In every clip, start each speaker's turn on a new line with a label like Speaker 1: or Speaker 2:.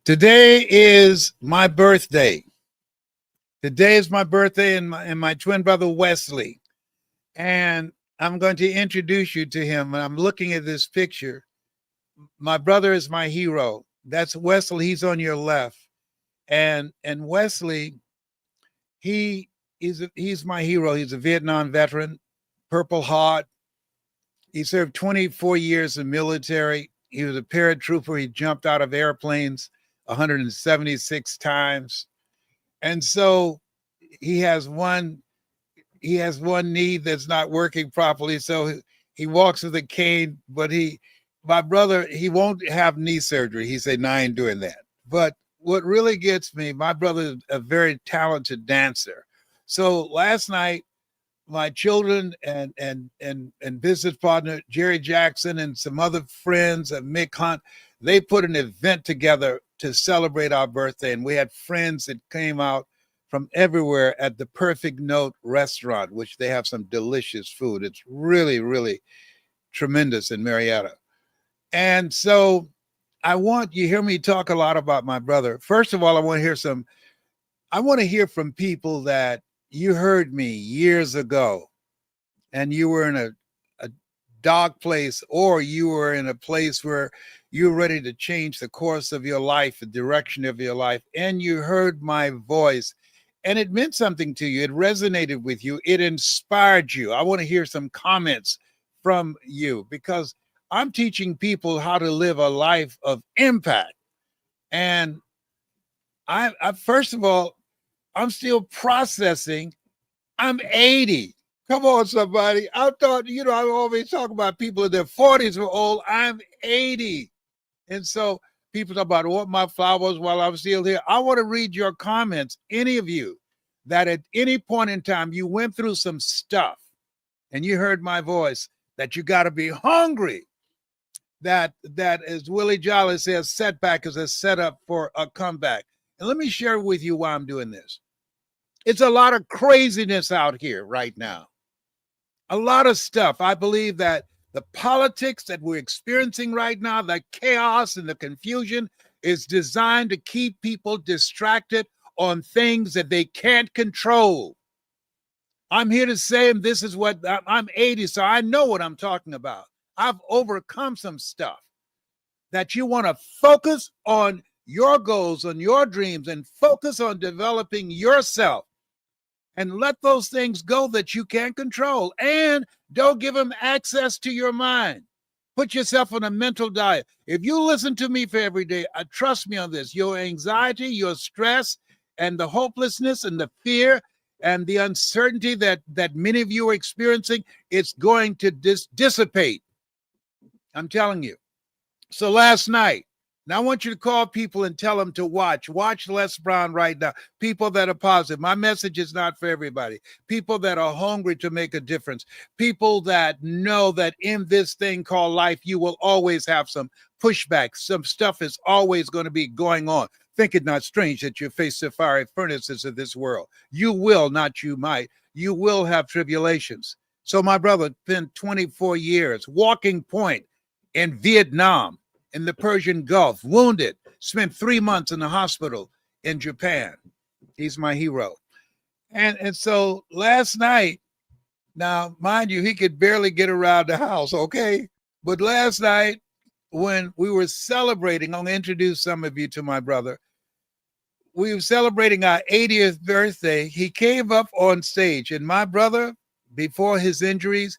Speaker 1: Today is my birthday. Today is my birthday, and my twin brother Wesley. And I'm going to introduce you to him. And I'm looking at this picture. My brother is my hero. That's Wesley. He's on your left. And Wesley, he's my hero. He's a Vietnam veteran, Purple Heart. He served 24 years in the military. He was a paratrooper. He jumped out of airplanes 176 times. And so he has one knee that's not working properly. So he walks with a cane, but my brother, he won't have knee surgery. He said, no, I ain't doing that. But what really gets me, my brother is a very talented dancer. So last night, my children and business partner, Jerry Jackson, and some other friends of Mick Hunt, they put an event together to celebrate our birthday. And we had friends that came out from everywhere at the Perfect Note restaurant, which they have some delicious food. It's really, really tremendous in Marietta. And so you hear me talk a lot about my brother. First of all, I want to hear from people that you heard me years ago and you were in a dark place, or you were in a place where you were ready to change the course of your life, the direction of your life, and you heard my voice and it meant something to you. It resonated with you. It inspired you. I want to hear some comments from you, because I'm teaching people how to live a life of impact. And I first of all, I'm still processing. I'm 80. Come on, somebody. I thought, I always talk about people in their 40s were old. I'm 80. And so people talk about what my flowers while I'm still here. I want to read your comments, any of you that at any point in time you went through some stuff and you heard my voice, that you got to be hungry. That as Willie Jolly says, setback is a setup for a comeback. And let me share with you why I'm doing this. It's a lot of craziness out here right now. A lot of stuff. I believe that the politics that we're experiencing right now, the chaos and the confusion, is designed to keep people distracted on things that they can't control. I'm here to say, and this is what I'm 80, so I know what I'm talking about. I've overcome some stuff. That you want to focus on your goals, on your dreams, and focus on developing yourself. And let those things go that you can't control. And don't give them access to your mind. Put yourself on a mental diet. If you listen to me for every day, trust me on this, your anxiety, your stress, and the hopelessness and the fear and the uncertainty that many of you are experiencing, it's going to dissipate. I'm telling you. So last night, now I want you to call people and tell them to watch Les Brown right now. People that are positive. My message is not for everybody. People that are hungry to make a difference. People that know that in this thing called life, you will always have some pushback. Some stuff is always going to be going on. Think it not strange that you face the fiery furnaces of this world. You will, not you might. You will have tribulations. So my brother spent 24 years, walking point in Vietnam, in the Persian Gulf, wounded, spent 3 months in the hospital in Japan. He's my hero. And so last night, now, mind you, he could barely get around the house, okay? But last night, when we were celebrating, I'm going to introduce some of you to my brother. We were celebrating our 80th birthday. He came up on stage, and my brother, before his injuries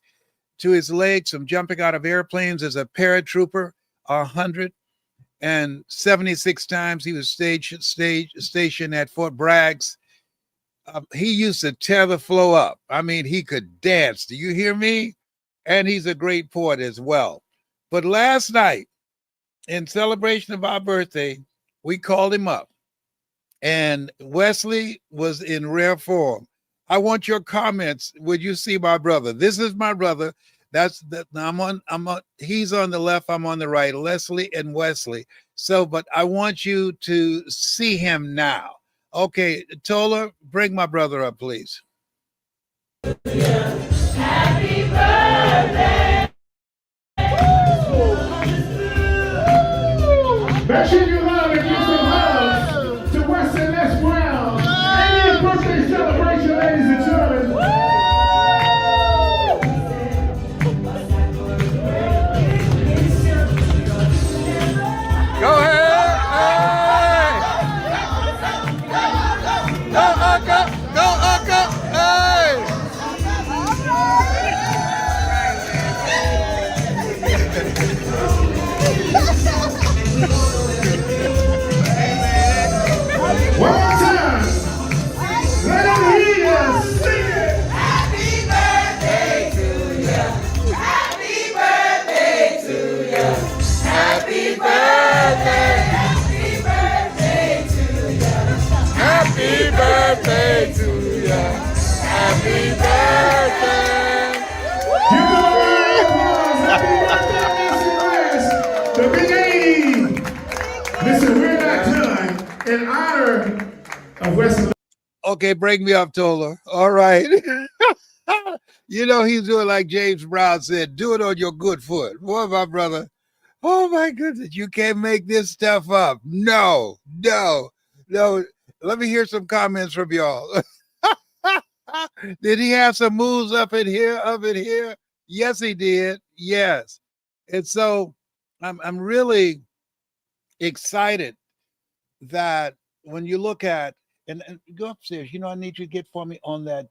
Speaker 1: to his legs from jumping out of airplanes as a paratrooper, 176 times he was stationed at Fort Bragg's. He used to tear the flow up. I mean, he could dance. Do you hear me? And he's a great poet as well. But last night, in celebration of our birthday, we called him up. And Wesley was in rare form. I want your comments. Would you see my brother? This is my brother. He's on the left, I'm on the right, Leslie and Wesley. So, but I want you to see him now. Okay, Tola, bring my brother up, please.
Speaker 2: Happy birthday. Make sure you love and give some
Speaker 3: Give them a round of applause. Happy birthday, Mr. Chris, the big 80. Listen, we're not done. In honor of West.
Speaker 1: Okay, break me up, Tola. All right. You know, he's doing like James Brown said, do it on your good foot. Boy, my brother. Oh my goodness, you can't make this stuff up. No. Let me hear some comments from y'all. Did he have some moves up in here? Yes, he did. Yes. And so I'm really excited that when you look at and go upstairs, you know, I need you to get for me on that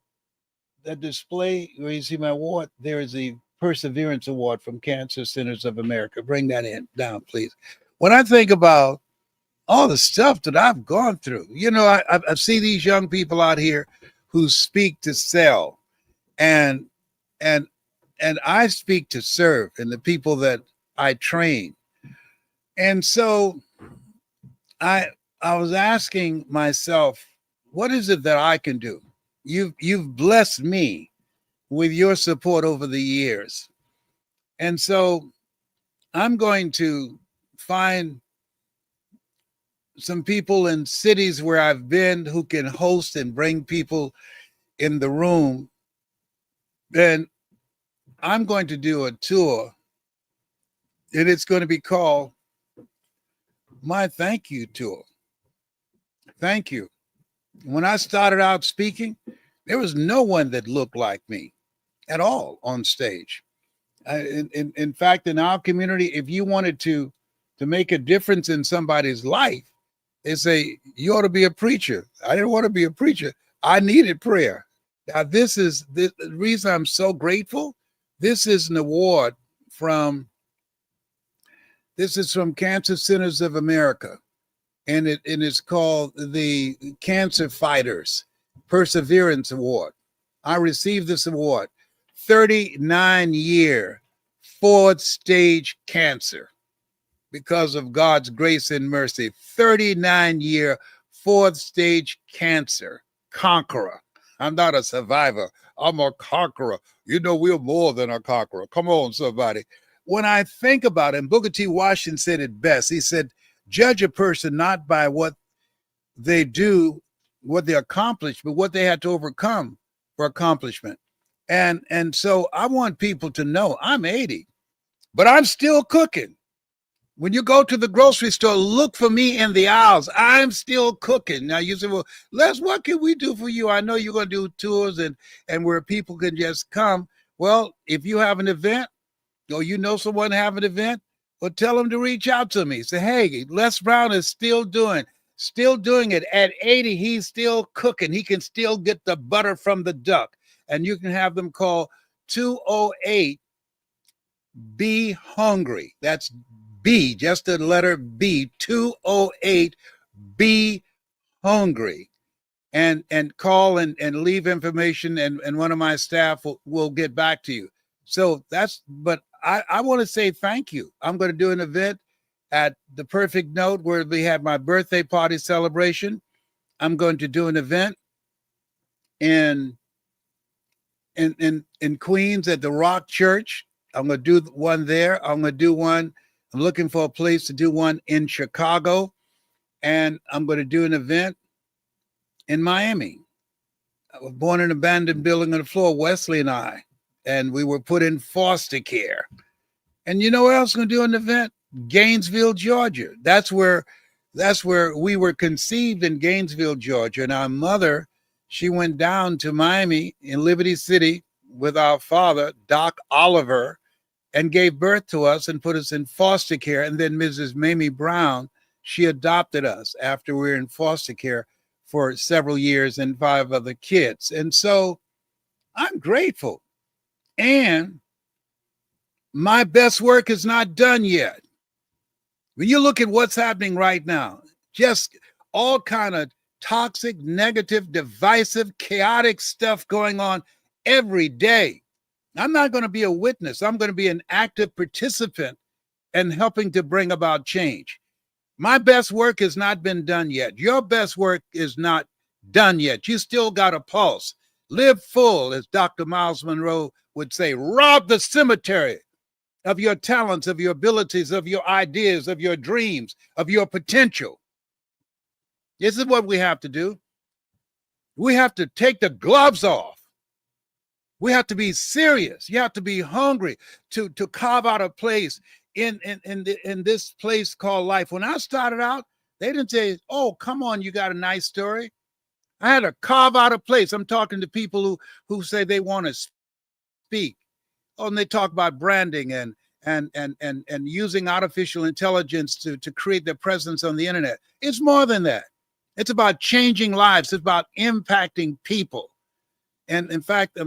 Speaker 1: display where you see my award. There is a Perseverance Award from Cancer Centers of America. Bring that in down, please. When I think about all the stuff that I've gone through, you know, I see these young people out here who speak to sell, and and I speak to serve, and the people that I train. And so I was asking myself, what is it that I can do? You've blessed me with your support over the years. And so I'm going to find some people in cities where I've been who can host and bring people in the room. Then I'm going to do a tour, and it's going to be called My Thank You Tour. Thank you. When I started out speaking, there was no one that looked like me at all on stage. In fact, in our community, if you wanted to make a difference in somebody's life, they say, you ought to be a preacher. I didn't want to be a preacher. I needed prayer. Now, this is the reason I'm so grateful. This is an award from Cancer Centers of America, and it's called the Cancer Fighters Perseverance Award. I received this award, 39-year fourth stage cancer, because of God's grace and mercy. 39-year fourth stage cancer conqueror. I'm not a survivor. I'm a conqueror. You know, we're more than a conqueror. Come on, somebody. When I think about it, Booker T. Washington said it best. He said, judge a person not by what they do, what they accomplish, but what they had to overcome for accomplishment. And so I want people to know I'm 80, but I'm still cooking. When you go to the grocery store, look for me in the aisles. I'm still cooking. Now you say, well, Les, what can we do for you? I know you're going to do tours and where people can just come. Well, if you have an event or you know someone have an event, well, tell them to reach out to me. Say, hey, Les Brown is still doing it. At 80, he's still cooking. He can still get the butter from the duck. And you can have them call 208 Be Hungry. That's B, just the letter B, 208 Be Hungry. And call and leave information, and one of my staff will get back to you. So but I want to say thank you. I'm going to do an event at the Perfect Note where we had my birthday party celebration. I'm going to do an event in Queens at the Rock Church. I'm going to do one there. I'm looking for a place to do one in Chicago. And I'm going to do an event in Miami. I was born in an abandoned building on the floor, Wesley and we were put in foster care. And you know where else going to do an event? Gainesville, Georgia. That's where we were conceived, in Gainesville, Georgia. And our mother, she went down to Miami in Liberty City with our father, Doc Oliver, and gave birth to us and put us in foster care. And then Mrs. Mamie Brown, she adopted us after we were in foster care for several years and 5 other kids. And so I'm grateful. And my best work is not done yet. When you look at what's happening right now, just all kind of toxic, negative, divisive, chaotic stuff going on every day. I'm not going to be a witness. I'm going to be an active participant in helping to bring about change. My best work has not been done yet. Your best work is not done yet. You still got a pulse. Live full, as Dr. Miles Monroe would say. Rob the cemetery of your talents, of your abilities, of your ideas, of your dreams, of your potential. This is what we have to do. We have to take the gloves off. We have to be serious. You have to be hungry to carve out a place in this place called life. When I started out, they didn't say, "Oh, come on, you got a nice story." I had to carve out a place. I'm talking to people who say they want to speak. Oh, and they talk about branding and using artificial intelligence to create their presence on the internet. It's more than that. It's about changing lives. It's about impacting people. And in fact,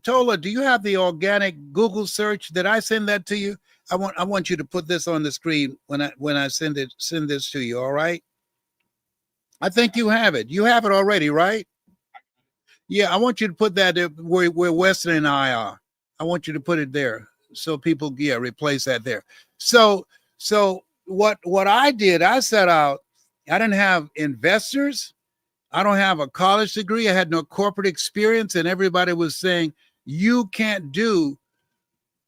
Speaker 1: Tola, do you have the organic Google search? Did I send that to you? I want you to put this on the screen when I send this to you. All right. I think you have it. You have it already, right? Yeah, I want you to put that where Weston and I are. I want you to put it there so people, replace that there. So what I did, I set out. I didn't have investors. I don't have a college degree. I had no corporate experience, and everybody was saying, you can't do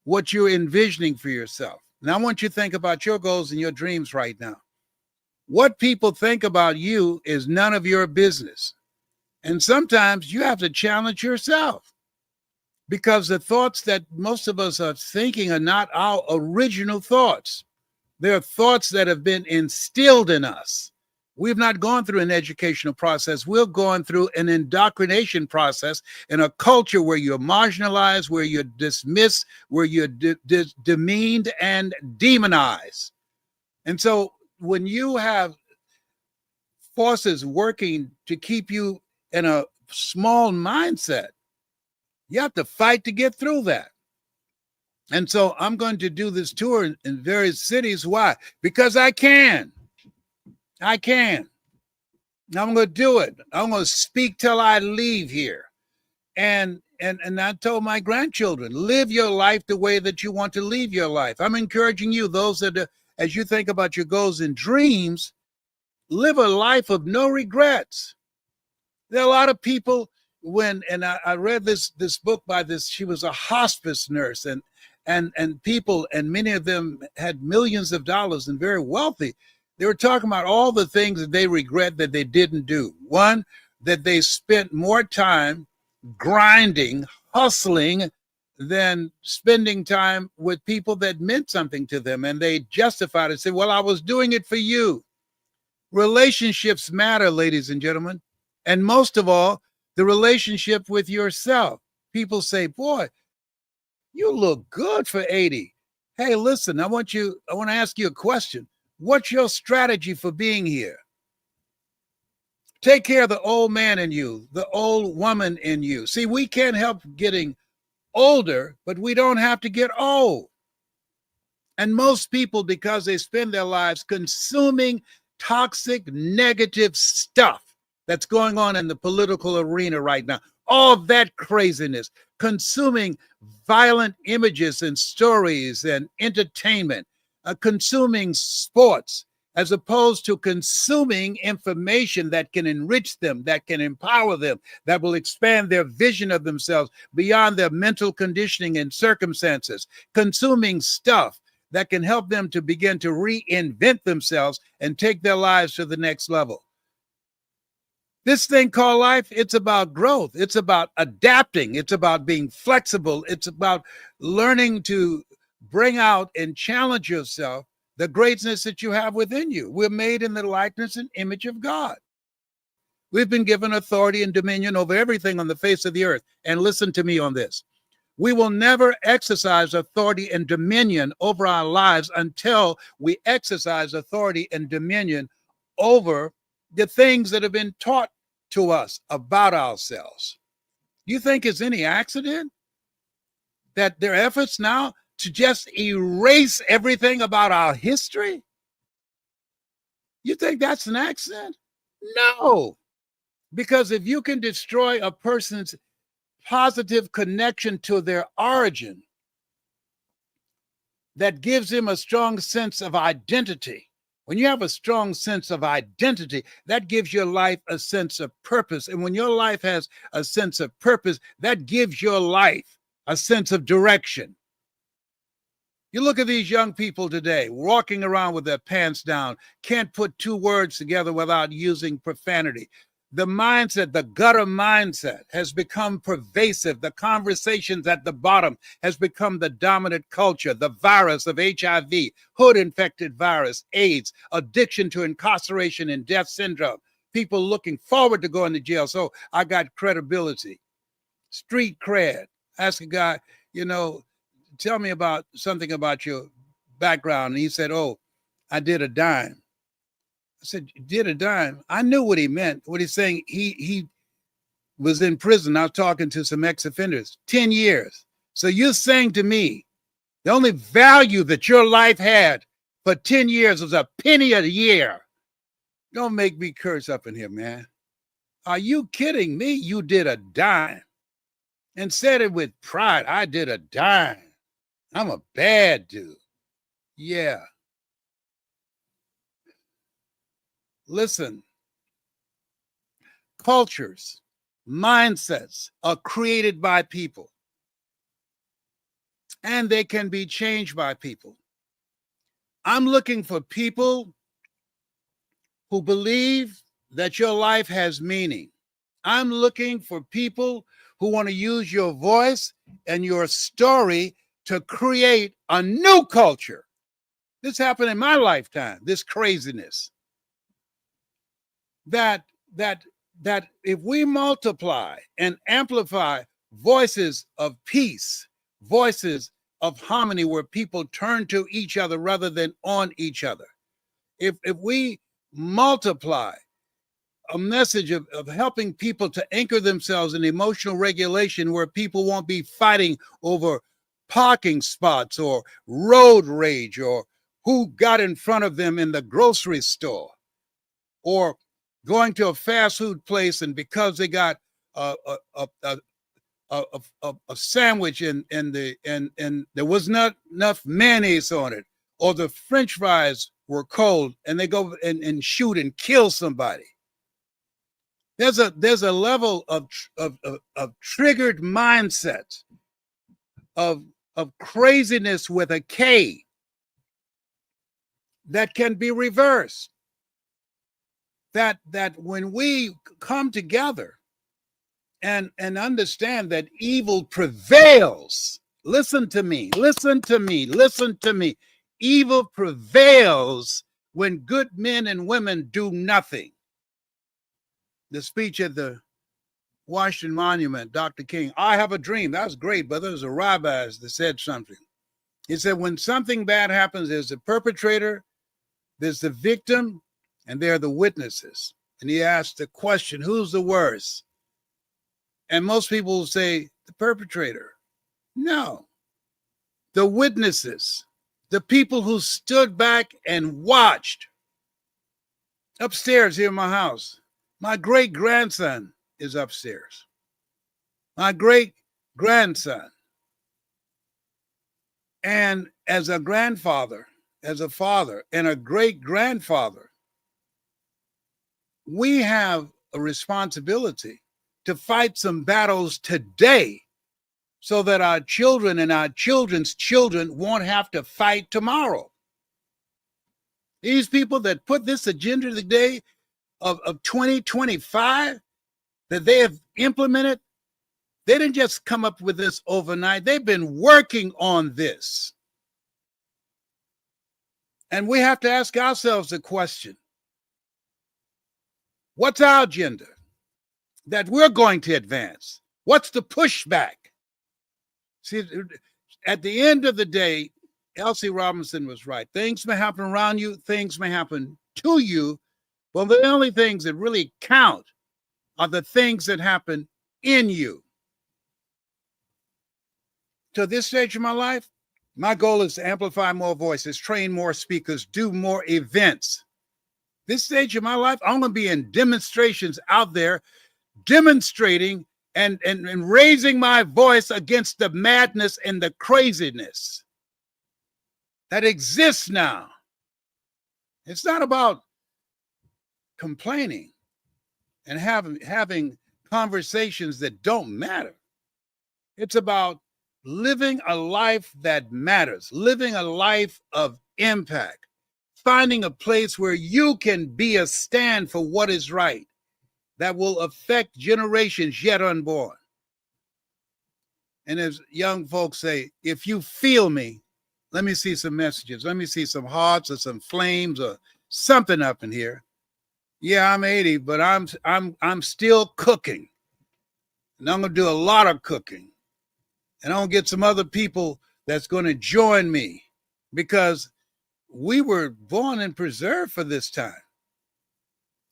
Speaker 1: what you're envisioning for yourself. Now, I want you to think about your goals and your dreams right now. What people think about you is none of your business. And sometimes you have to challenge yourself because the thoughts that most of us are thinking are not our original thoughts. They're thoughts that have been instilled in us. We've not gone through an educational process. We're going through an indoctrination process in a culture where you're marginalized, where you're dismissed, where you're demeaned and demonized. And so when you have forces working to keep you in a small mindset, you have to fight to get through that. And so I'm going to do this tour in various cities. Why? Because I can. I can. I'm going to do it. I'm going to speak till I leave here. And I told my grandchildren, live your life the way that you want to live your life. I'm encouraging you, those that, as you think about your goals and dreams, live a life of no regrets. There are a lot of people I read this book by she was a hospice nurse, and people, and many of them had millions of dollars and very wealthy. They were talking about all the things that they regret that they didn't do. One, that they spent more time grinding, hustling, than spending time with people that meant something to them. And they justified it, said, well, I was doing it for you. Relationships matter, ladies and gentlemen. And most of all, the relationship with yourself. People say, boy, you look good for 80. Hey, listen, I want to ask you a question. What's your strategy for being here? Take care of the old man in you, the old woman in you. See, we can't help getting older, but we don't have to get old. And most people, because they spend their lives consuming toxic, negative stuff that's going on in the political arena right now, all that craziness, consuming violent images and stories and entertainment, consuming sports, as opposed to consuming information that can enrich them, that can empower them, that will expand their vision of themselves beyond their mental conditioning and circumstances, consuming stuff that can help them to begin to reinvent themselves and take their lives to the next level. This thing called life, it's about growth. It's about adapting. It's about being flexible. It's about learning to bring out and challenge yourself, the greatness that you have within you. We're made in the likeness and image of God. We've been given authority and dominion over everything on the face of the earth. And listen to me on this. We will never exercise authority and dominion over our lives until we exercise authority and dominion over the things that have been taught to us about ourselves. You think it's any accident that their efforts now to just erase everything about our history? You think that's an accident? No. Because if you can destroy a person's positive connection to their origin, that gives him a strong sense of identity, When you have a strong sense of identity, that gives your life a sense of purpose. And when your life has a sense of purpose, that gives your life a sense of direction. You look at these young people today, walking around with their pants down, can't put two words together without using profanity. The mindset, the gutter mindset has become pervasive. The conversations at the bottom has become the dominant culture. The virus of HIV, hood-infected virus, AIDS, addiction to incarceration and death syndrome. People looking forward to going to jail. So I got credibility, street cred. Ask a guy, tell me about something about your background. And he said, oh, I did a dime. I said, did a dime? I knew what he meant. What he's saying, he was in prison. I was talking to some ex-offenders, 10 years. So you're saying to me, the only value that your life had for 10 years was a penny a year. Don't make me curse up in here, man. Are you kidding me? You did a dime. And said it with pride. I did a dime. I'm a bad dude. Yeah. Listen, cultures, mindsets are created by people, and they can be changed by people. I'm looking for people who believe that your life has meaning. I'm looking for people who want to use your voice and your story to create a new culture. This happened in my lifetime, this craziness. That if we multiply and amplify voices of peace, voices of harmony where people turn to each other rather than on each other, if we multiply a message of helping people to anchor themselves in emotional regulation where people won't be fighting over parking spots or road rage or who got in front of them in the grocery store, or going to a fast food place and because they got a sandwich and there was not enough mayonnaise on it, or the French fries were cold and they go and shoot and kill somebody. There's a level of triggered mindsets of craziness with a K that can be reversed. That when we come together and understand that evil prevails, listen to me. Evil prevails when good men and women do nothing. The speech at the Washington Monument, Dr. King, I have a dream. That was great, but there was a rabbi that said something. He said, when something bad happens, there's the perpetrator, there's the victim, and they're the witnesses. And he asked the question, who's the worst? And most people will say the perpetrator. No. The witnesses, the people who stood back and watched. Upstairs here in my house, my great-grandson is upstairs. My great-grandson. And as a grandfather, as a father, and a great-grandfather, we have a responsibility to fight some battles today so that our children and our children's children won't have to fight tomorrow. These people that put this agenda today of 2025 that they have implemented, they didn't just come up with this overnight. They've been working on this. And we have to ask ourselves the question, what's our agenda that we're going to advance? What's the pushback? See, at the end of the day, Elsie Robinson was right. Things may happen around you, things may happen to you, but the only things that really count are the things that happen in you. To this stage of my life, my goal is to amplify more voices, train more speakers, do more events. This stage of my life, I'm going to be in demonstrations out there, demonstrating and raising my voice against the madness and the craziness that exists now. It's not about complaining and having conversations that don't matter. It's about living a life that matters, living a life of impact, finding a place where you can be a stand for what is right that will affect generations yet unborn. And as young folks say, if you feel me, let me see some messages. Let me see some hearts or some flames or something up in here. Yeah, I'm 80, but I'm still cooking. And I'm gonna do a lot of cooking. And I'm gonna get some other people that's gonna join me because we were born and preserved for this time.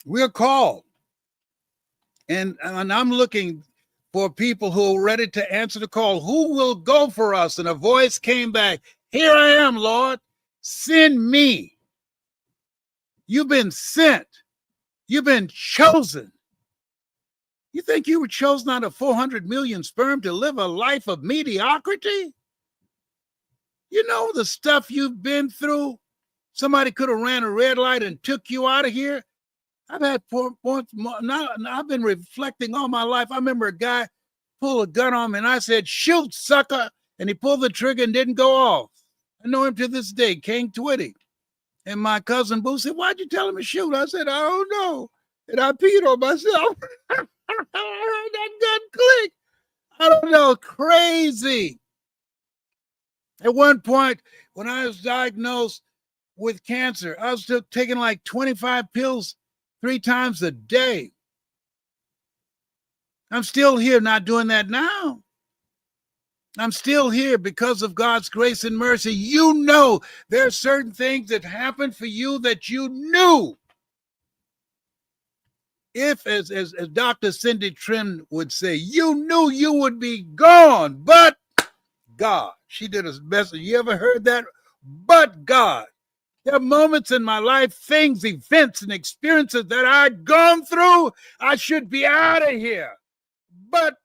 Speaker 1: We're called. And I'm looking for people who are ready to answer the call. Who will go for us? And a voice came back, here I am, Lord, send me. You've been sent. You've been chosen. You think you were chosen out of 400 million sperm to live a life of mediocrity? You know the stuff you've been through? Somebody could have ran a red light and took you out of here. I've been reflecting all my life. I remember a guy pulled a gun on me and I said, shoot, sucker. And he pulled the trigger and didn't go off. I know him to this day, King Twitty. And my cousin Boo said, why'd you tell him to shoot? I said, I don't know. And I peed on myself. I heard that gun click. I don't know, crazy. At one point, when I was diagnosed with cancer, I was still taking like 25 pills 3 times a day. I'm still here, not doing that now. I'm still here because of God's grace and mercy. You know, there are certain things that happen for you that you knew. If, as Dr. Cindy Trim would say, you knew you would be gone, but God. She did a message. You ever heard that? But God. There are moments in my life, things, events, and experiences that I'd gone through. I should be out of here. But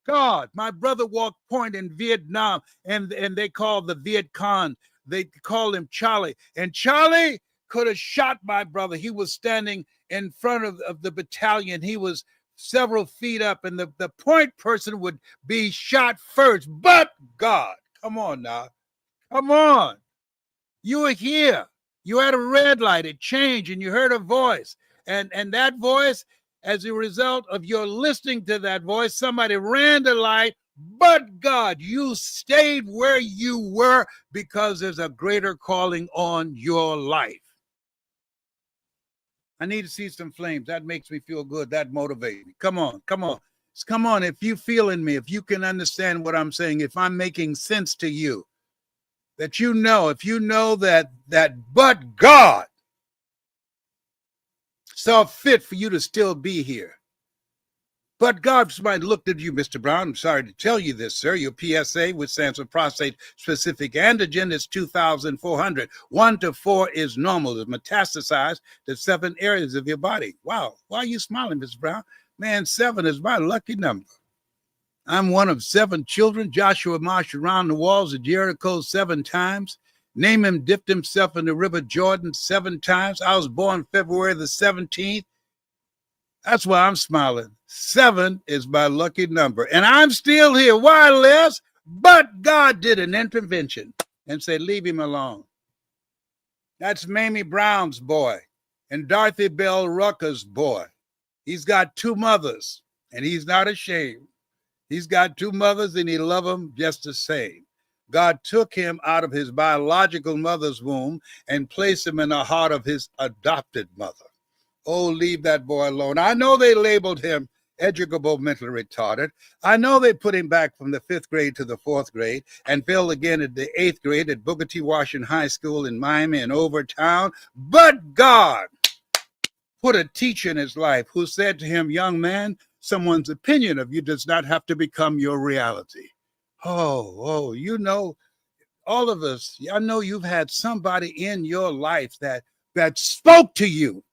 Speaker 1: God, my brother walked point in Vietnam, and they called the Viet Cong. They called him Charlie. And Charlie could have shot my brother. He was standing in front of the battalion. He was several feet up, and the point person would be shot first. But God, come on now. Come on. You were here. You had a red light. It changed, and you heard a voice. And that voice, as a result of your listening to that voice, somebody ran the light. But God, you stayed where you were because there's a greater calling on your life. I need to see some flames. That makes me feel good. That motivates me. Come on, come on. Come on. If you feel in me, if you can understand what I'm saying, if I'm making sense to you, that you know, if you know that but God saw fit for you to still be here. But God, somebody looked at you, Mr. Brown. I'm sorry to tell you this, sir. Your PSA, which stands for prostate-specific antigen, is 2,400. 1 to 4 is normal. It's metastasized to 7 areas of your body. Wow. Why are you smiling, Mr. Brown? Man, 7 is my lucky number. I'm one of 7 children. Joshua marched around the walls of Jericho 7 times. Naaman dipped himself in the river Jordan 7 times. I was born February the 17th. That's why I'm smiling. 7 is my lucky number. And I'm still here. Why, Les? But God did an intervention and said, leave him alone. That's Mamie Brown's boy and Dorothy Bell Rucker's boy. He's got 2 mothers, and he's not ashamed. He's got 2 mothers, and he loves them just the same. God took him out of his biological mother's womb and placed him in the heart of his adopted mother. Oh, leave that boy alone. I know they labeled him educable mentally retarded. I know they put him back from the 5th grade to the 4th grade and failed again at the 8th grade at Booker T. Washington High School in Miami and Overtown. But God put a teacher in his life who said to him, young man, someone's opinion of you does not have to become your reality. Oh, you know, all of us, I know you've had somebody in your life that spoke to you,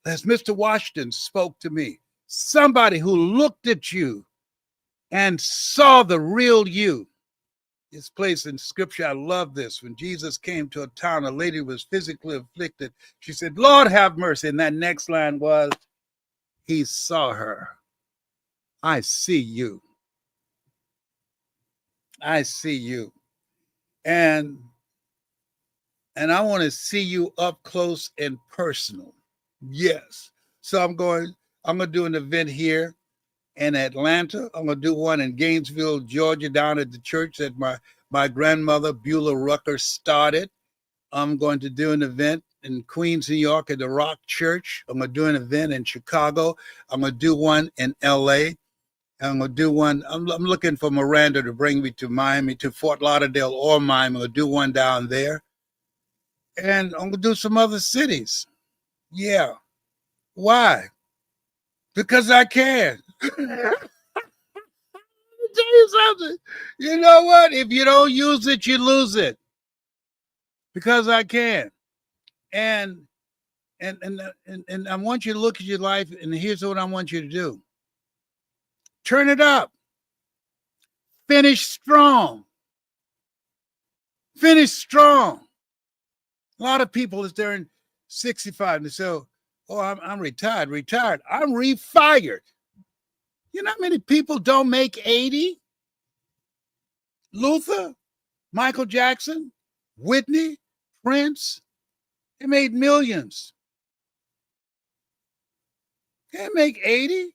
Speaker 1: as Mr. Washington spoke to me. Somebody who looked at you and saw the real you. It's placed in scripture. I love this. When Jesus came to a town, a lady was physically afflicted. She said, Lord, have mercy. And that next line was, he saw her. I see you. I see you. And I want to see you up close and personal. Yes. So I'm going to do an event here in Atlanta. I'm going to do one in Gainesville, Georgia, down at the church that my grandmother, Beulah Rucker, started. I'm going to do an event in Queens, New York at the Rock Church. I'm going to do an event in Chicago. I'm going to do one in LA. I'm going to do one. I'm looking for Miranda to bring me to Miami, to Fort Lauderdale or Miami. I'm going to do one down there. And I'm going to do some other cities. Yeah. Why? Because I can. Tell you something. You know what? If you don't use it, you lose it. Because I can. And I want you to look at your life, and here's what I want you to do. Turn it up. Finish strong. Finish strong. A lot of people is there in 65 and they say, oh, I'm retired. I'm refired. You know how many people don't make 80? Luther, Michael Jackson, Whitney, Prince, they made millions. They make 80.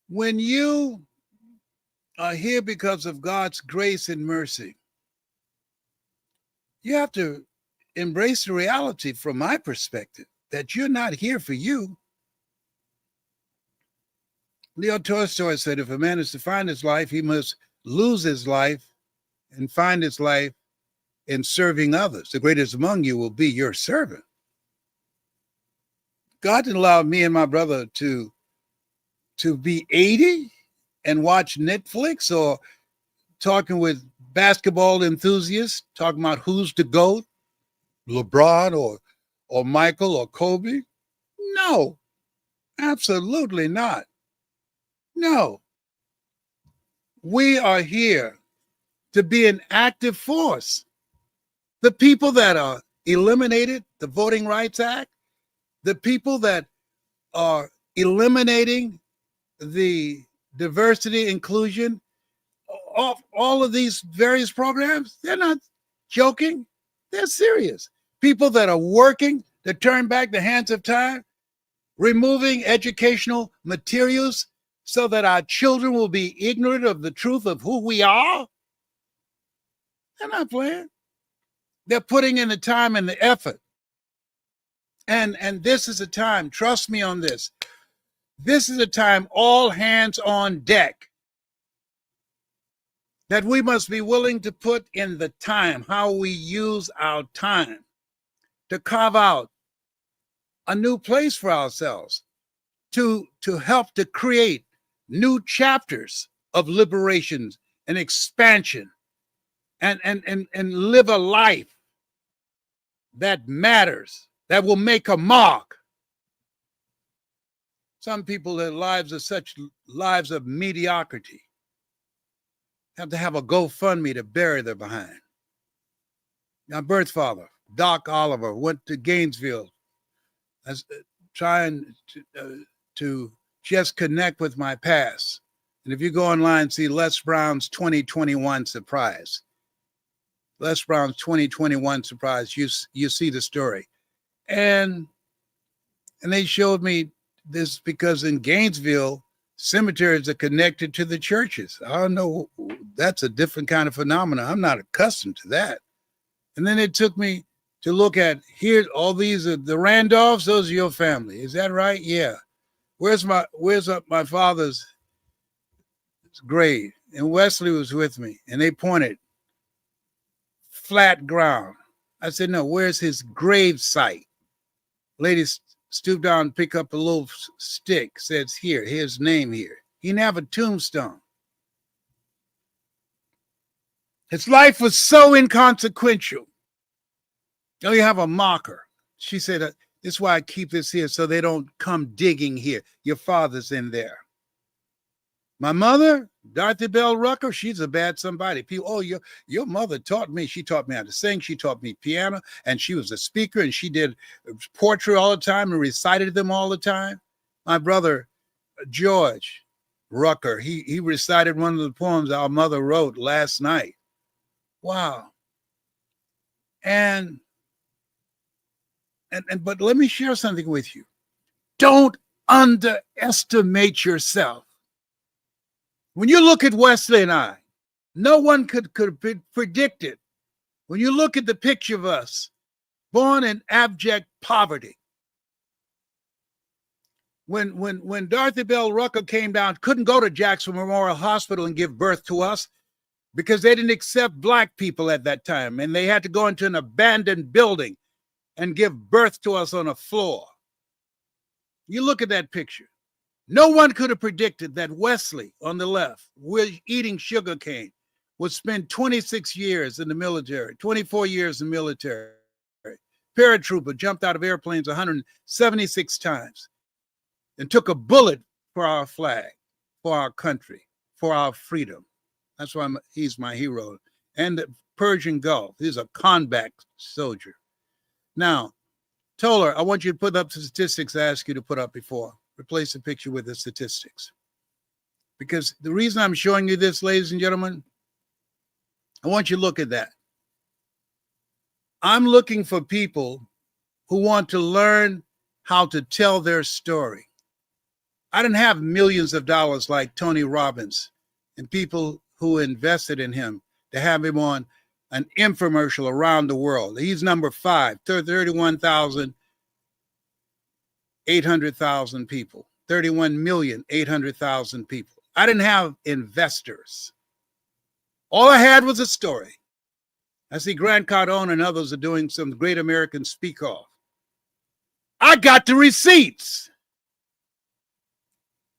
Speaker 1: When you are here because of God's grace and mercy, you have to embrace the reality from my perspective that you're not here for you. Leo Tolstoy said, if a man is to find his life, he must lose his life and find his life in serving others. The greatest among you will be your servant. God didn't allow me and my brother to be 80 and watch Netflix or talking with basketball enthusiasts, talking about who's the GOAT, LeBron or Michael or Kobe. No, absolutely not. No. We are here to be an active force. The people that are eliminated, the Voting Rights Act, the people that are eliminating the diversity, inclusion, all of these various programs, they're not joking. They're serious. People that are working to turn back the hands of time, removing educational materials so that our children will be ignorant of the truth of who we are. They're not playing. They're putting in the time and the effort. And this is a time, trust me on this, this is a time all hands on deck. That we must be willing to put in the time, how we use our time to carve out a new place for ourselves, to help to create new chapters of liberation and expansion and live a life that matters, that will make a mark. Some people, their lives are such lives of mediocrity, have to have a GoFundMe to bury their behind. My birth father, Doc Oliver, went to Gainesville trying to just connect with my past. And if you go online, see Les Brown's 2021 surprise. Les Brown's 2021 surprise, you see the story. And they showed me this because in Gainesville, cemeteries are connected to the churches. I don't know, that's a different kind of phenomenon. I'm not accustomed to that. And then it took me to look at here, all these are the Randolphs, those are your family. Is that right? Yeah. Where's my father's grave? And Wesley was with me, and they pointed flat ground. I said, no, where's his grave site? Lady stooped down and picked up a little stick, says, here, his name here. He didn't have a tombstone. His life was so inconsequential. Oh, you have a marker. She said, this is why I keep this here so they don't come digging here. Your father's in there. My mother, Dorothy Bell Rucker, she's a bad somebody. People, oh, your mother taught me. She taught me how to sing. She taught me piano, and she was a speaker, and she did poetry all the time and recited them all the time. My brother, George Rucker, he recited one of the poems our mother wrote last night. Wow. And but let me share something with you. Don't underestimate yourself. When you look at Wesley and I, no one could predict it. When you look at the picture of us, born in abject poverty, when Dorothy Bell Rucker came down, couldn't go to Jackson Memorial Hospital and give birth to us because they didn't accept Black people at that time, and they had to go into an abandoned building and give birth to us on a floor. You look at that picture. No one could have predicted that Wesley on the left, eating sugar cane, would spend 26 years in the military, 24 years in the military. Paratrooper, jumped out of airplanes 176 times and took a bullet for our flag, for our country, for our freedom. That's why he's my hero. And the Persian Gulf, he's a combat soldier. Now, Toller, I want you to put up the statistics I asked you to put up before. Replace the picture with the statistics. Because the reason I'm showing you this, ladies and gentlemen, I want you to look at that. I'm looking for people who want to learn how to tell their story. I didn't have millions of dollars like Tony Robbins and people who invested in him to have him on an infomercial around the world. He's number 5, 31,800,000 people, 31,800,000 people. I didn't have investors. All I had was a story. I see Grant Cardone and others are doing some Great American Speak Off. I got the receipts.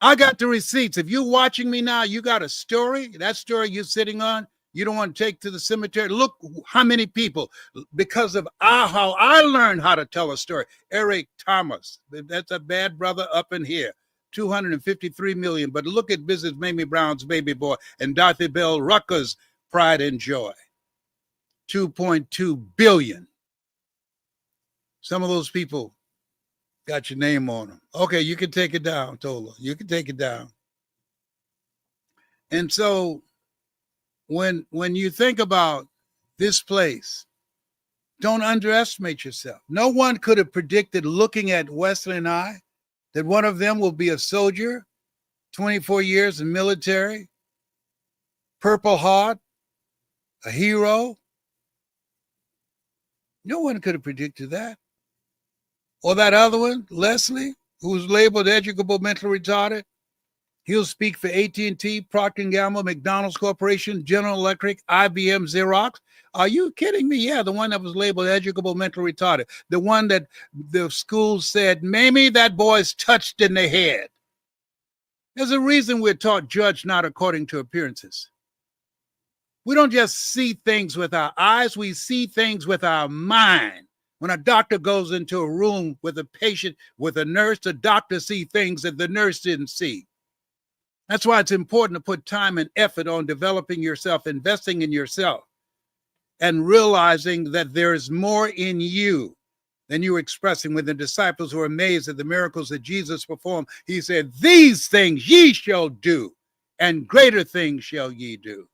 Speaker 1: I got the receipts. If you're watching me now, you got a story. That story you're sitting on, you don't want to take to the cemetery. Look how many people, because of how I learned how to tell a story. Eric Thomas, that's a bad brother up in here, 253 million. But look at Mrs. Mamie Brown's baby boy and Dorothy Bell Rucker's Pride and Joy, 2.2 billion. Some of those people got your name on them. Okay, you can take it down, Tola. You can take it down. And so when you think about this place, don't underestimate yourself. No one could have predicted, looking at Wesley and I, that one of them will be a soldier, 24 years in military, Purple Heart, a hero. No one could have predicted that. Or that other one, Leslie, who's labeled educable mentally retarded. He'll speak for AT&T, Procter & Gamble, McDonald's Corporation, General Electric, IBM, Xerox. Are you kidding me? Yeah, the one that was labeled educable mentally retarded. The one that the school said, Mamie, that boy's touched in the head. There's a reason we're taught judge not according to appearances. We don't just see things with our eyes, we see things with our mind. When a doctor goes into a room with a patient, with a nurse, the doctor sees things that the nurse didn't see. That's why it's important to put time and effort on developing yourself, investing in yourself, and realizing that there is more in you than you were expressing. When the disciples were amazed at the miracles that Jesus performed, he said, these things ye shall do, and greater things shall ye do.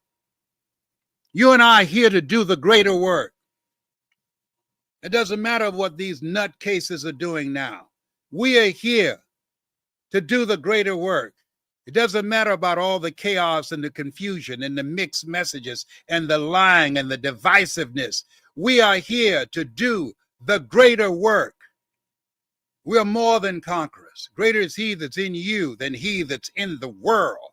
Speaker 1: You and I are here to do the greater work. It doesn't matter what these nutcases are doing now. We are here to do the greater work. It doesn't matter about all the chaos and the confusion and the mixed messages and the lying and the divisiveness. We are here to do the greater work. We are more than conquerors. Greater is he that's in you than he that's in the world.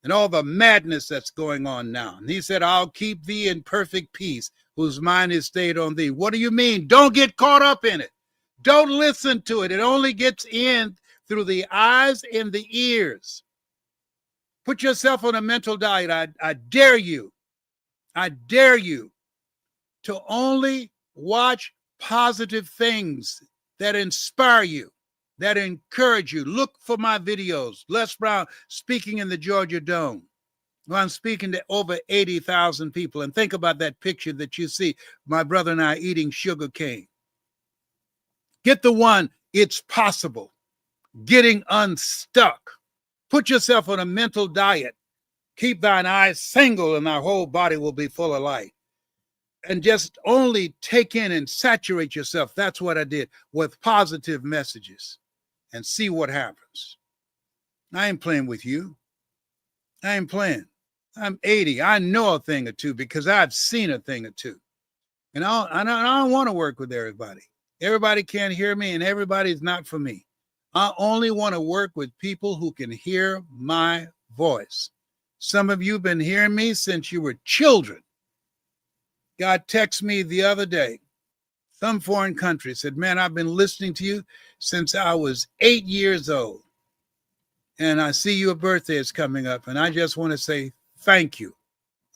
Speaker 1: And all the madness that's going on now. And he said, I'll keep thee in perfect peace, whose mind is stayed on thee. What do you mean? Don't get caught up in it. Don't listen to it. It only gets in through the eyes and the ears. Put yourself on a mental diet. I dare you. I dare you to only watch positive things that inspire you, that encourage you. Look for my videos. Les Brown speaking in the Georgia Dome. Well, I'm speaking to over 80,000 people. And think about that picture that you see, my brother and I eating sugar cane. Get the one, it's possible. Getting unstuck. Put yourself on a mental diet. Keep thine eyes single and thy whole body will be full of light. And just only take in and saturate yourself. That's what I did with positive messages and see what happens. I ain't playing with you. I ain't playing. I'm 80. I know a thing or two because I've seen a thing or two. And I don't want to work with everybody. Everybody can't hear me and everybody's not for me. I only want to work with people who can hear my voice. Some of you have been hearing me since you were children. God texted me the other day, some foreign country, said, man, I've been listening to you since I was 8 years old. And I see your birthday is coming up. And I just want to say thank you.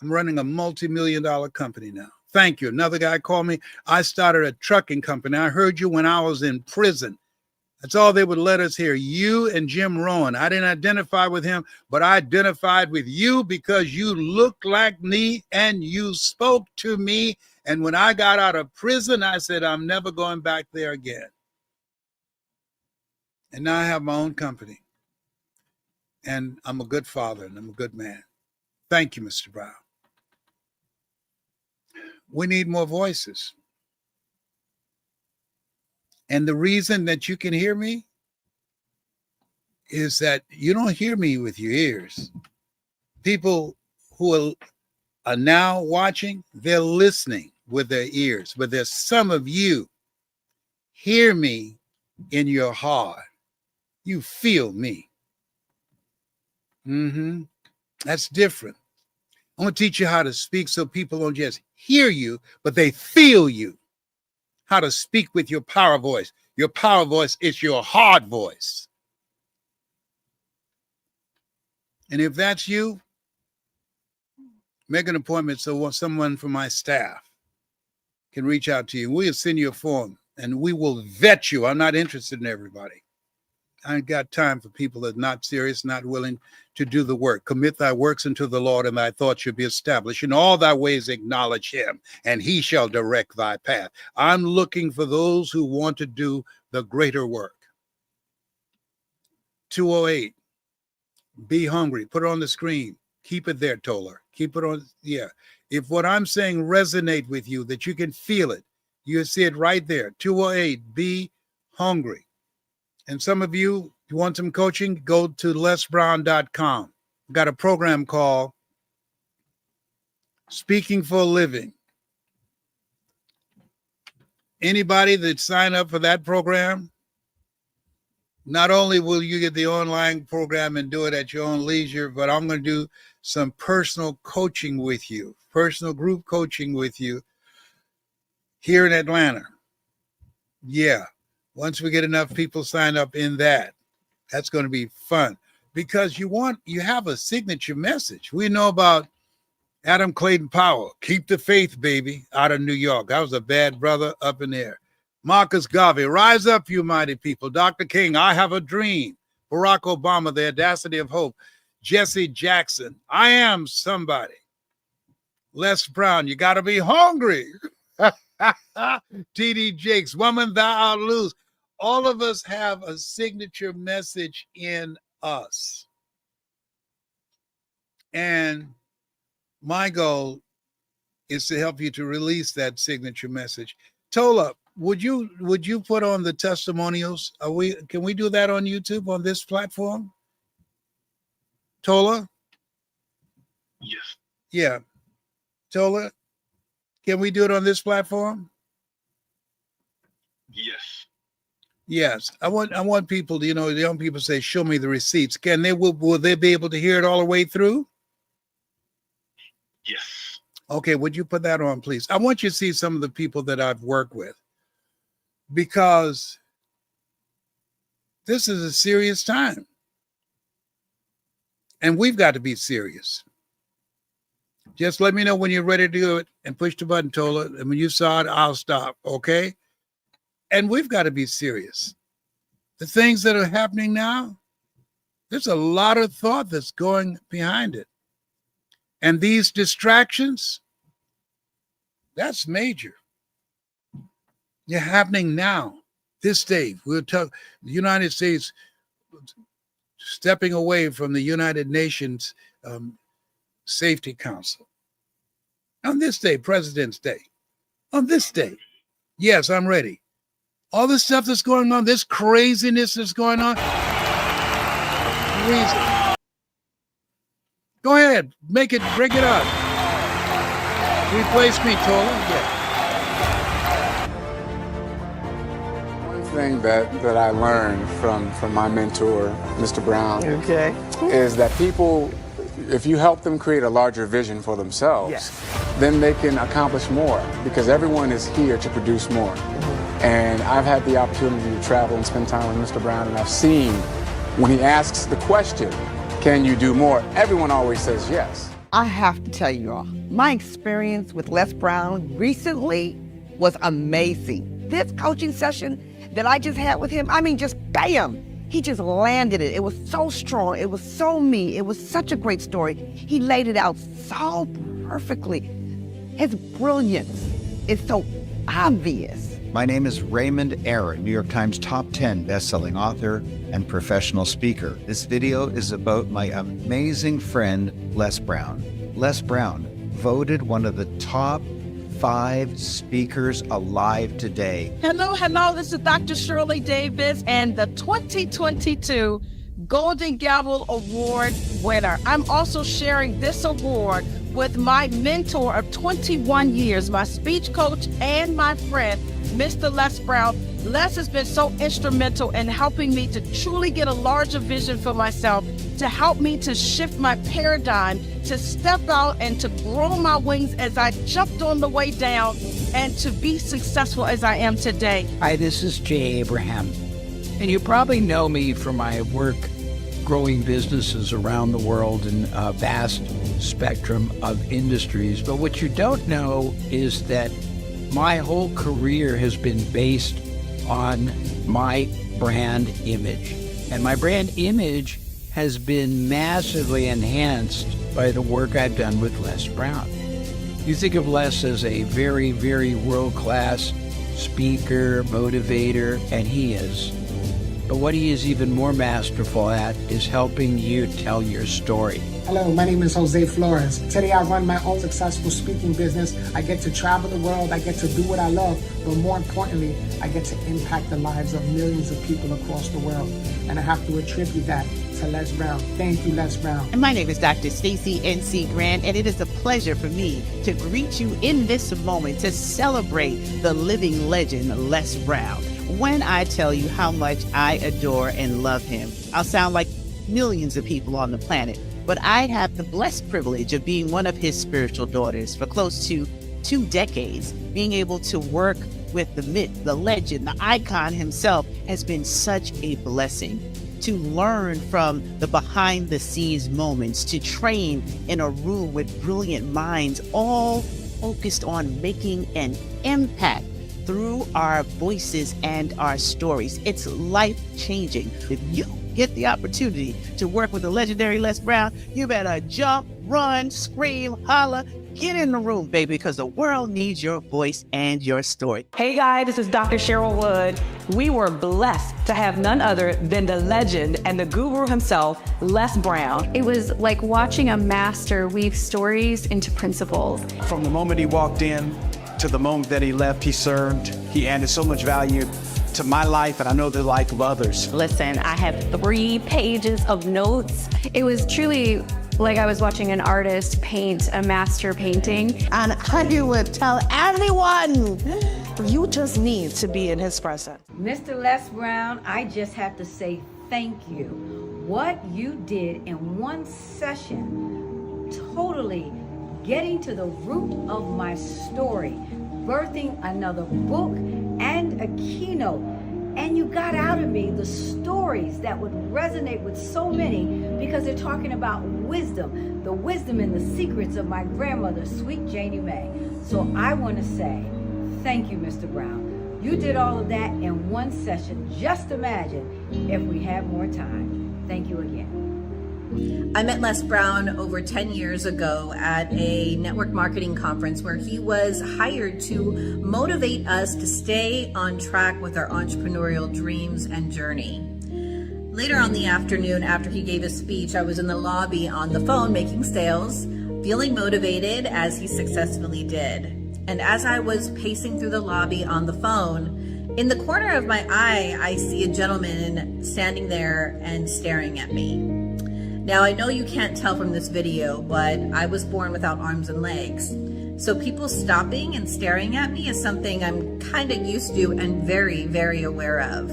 Speaker 1: I'm running a multi-million-dollar company now. Thank you. Another guy called me. I started a trucking company. I heard you when I was in prison. That's all they would let us hear. You and Jim Rohn. I didn't identify with him, but I identified with you because you looked like me and you spoke to me. And when I got out of prison, I said, I'm never going back there again. And now I have my own company. And I'm a good father and I'm a good man. Thank you, Mr. Brown. We need more voices. And the reason that you can hear me is that you don't hear me with your ears. People who are now watching, they're listening with their ears. But there's some of you hear me in your heart. You feel me. That's different. I'm going to teach you how to speak so people don't just hear you, but they feel you. How to speak with your power voice. Your power voice is your heart voice. And if that's you, make an appointment so someone from my staff can reach out to you. We'll send you a form and we will vet you. I'm not interested in everybody. I ain't got time for people that are not serious, not willing to do the work. Commit thy works unto the Lord, and thy thoughts shall be established. In all thy ways acknowledge him, and he shall direct thy path. I'm looking for those who want to do the greater work. 208, be hungry. Put it on the screen. Keep it there, Toller. Keep it on. Yeah. If what I'm saying resonate with you, that you can feel it, you see it right there. 208, be hungry. And some of you want some coaching, go to lesbrown.com. We've got a program called Speaking for a Living. Anybody that sign up for that program, not only will you get the online program and do it at your own leisure, but I'm going to do some personal coaching with you, personal group coaching with you here in Atlanta. Yeah. Once we get enough people signed up in that, that's going to be fun because you have a signature message. We know about Adam Clayton Powell, keep the faith, baby, out of New York. I was a bad brother up in there. Marcus Garvey, rise up, you mighty people. Dr. King, I have a dream. Barack Obama, the audacity of hope. Jesse Jackson, I am somebody. Les Brown, you got to be hungry. T.D. Jakes, woman, thou art loose. All of us have a signature message in us. And my goal is to help you to release that signature message. Tola, would you put on the testimonials? Can we do that on YouTube on this platform? Tola?
Speaker 3: Yes.
Speaker 1: Yeah. Tola, can we do it on this platform?
Speaker 3: Yes.
Speaker 1: Yes, I want people to, the young people say, show me the receipts. Will they be able to hear it all the way through?
Speaker 3: Yes.
Speaker 1: Okay, would you put that on, please? I want you to see some of the people that I've worked with because this is a serious time. And we've got to be serious. Just let me know when you're ready to do it and push the button, Tola. And when you saw it, I'll stop, okay? And we've got to be serious. the things that are happening now, there's a lot of thought that's going behind it. And these distractions, that's major. They're happening now, this day. We'll talk the United States stepping away from the United Nations Safety Council. On this day, President's Day. On this day. Yes, I'm ready. All this stuff that's going on, this craziness that's going on. Reason. Go ahead, bring it up. Replace me, Tola. Yeah.
Speaker 4: One thing that I learned from my mentor, Mr. Brown, is that people, if you help them create a larger vision for themselves, then they can accomplish more, because everyone is here to produce more. And I've had the opportunity to travel and spend time with Mr. Brown, and I've seen when he asks the question, can you do more? Everyone always says yes.
Speaker 5: I have to tell you all, my experience with Les Brown recently was amazing. This coaching session that I just had with him, I mean, just bam, he just landed it. It was so strong. It was so me. It was such a great story. He laid it out so perfectly. His brilliance is so obvious.
Speaker 6: My name is Raymond Aaron, New York Times top 10 best-selling author and professional speaker. This video is about my amazing friend, Les Brown. Les Brown, voted one of the top 5 speakers alive today.
Speaker 7: Hello, this is Dr. Shirley Davis and the 2022 Golden Gavel Award winner. I'm also sharing this award with my mentor of 21 years, my speech coach and my friend, Mr. Les Brown. Les has been so instrumental in helping me to truly get a larger vision for myself, to help me to shift my paradigm, to step out and to grow my wings as I jumped on the way down and to be successful as I am today.
Speaker 8: Hi, this is Jay Abraham, and you probably know me from my work growing businesses around the world in a vast spectrum of industries. But what you don't know is that my whole career has been based on my brand image. And my brand image has been massively enhanced by the work I've done with Les Brown. You think of Les as a very, very world-class speaker, motivator, and he is. But what he is even more masterful at is helping you tell your story.
Speaker 9: Hello, my name is Jose Flores. Today I run my own successful speaking business. I get to travel the world, I get to do what I love, but more importantly, I get to impact the lives of millions of people across the world. And I have to attribute that to Les Brown. Thank you, Les Brown.
Speaker 10: And my name is Dr. Stacey N.C. Grant, and it is a pleasure for me to greet you in this moment to celebrate the living legend, Les Brown. When I tell you how much I adore and love him, I'll sound like millions of people on the planet, but I have the blessed privilege of being one of his spiritual daughters for close to 2 decades. Being able to work with the myth, the legend, the icon himself has been such a blessing. To learn from the behind the scenes moments, to train in a room with brilliant minds, all focused on making an impact through our voices and our stories. It's life-changing. If you get the opportunity to work with the legendary Les Brown, you better jump, run, scream, holler, get in the room, baby, because the world needs your voice and your story.
Speaker 11: Hey guys, this is Dr. Cheryl Wood. We were blessed to have none other than the legend and the guru himself, Les Brown.
Speaker 12: It was like watching a master weave stories into principles.
Speaker 13: From the moment he walked in to the moment that he left, he served. He added so much value to my life, and I know the life of others.
Speaker 11: Listen, I have 3 pages of notes.
Speaker 12: It was truly like I was watching an artist paint a master painting.
Speaker 7: And I would tell everyone, you just need to be in his presence.
Speaker 14: Mr. Les Brown, I just have to say thank you. What you did in one session, totally getting to the root of my story, birthing another book and a keynote. And you got out of me the stories that would resonate with so many, because they're talking about wisdom, the wisdom and the secrets of my grandmother, sweet Janie Mae. So I want to say thank you, Mr. Brown. You did all of that in one session. Just imagine if we had more time. Thank you again.
Speaker 15: I met Les Brown over 10 years ago at a network marketing conference where he was hired to motivate us to stay on track with our entrepreneurial dreams and journey. Later on the afternoon, after he gave his speech, I was in the lobby on the phone making sales, feeling motivated as he successfully did. And as I was pacing through the lobby on the phone, in the corner of my eye, I see a gentleman standing there and staring at me. Now, I know you can't tell from this video, but I was born without arms and legs. So people stopping and staring at me is something I'm kind of used to and very, very aware of.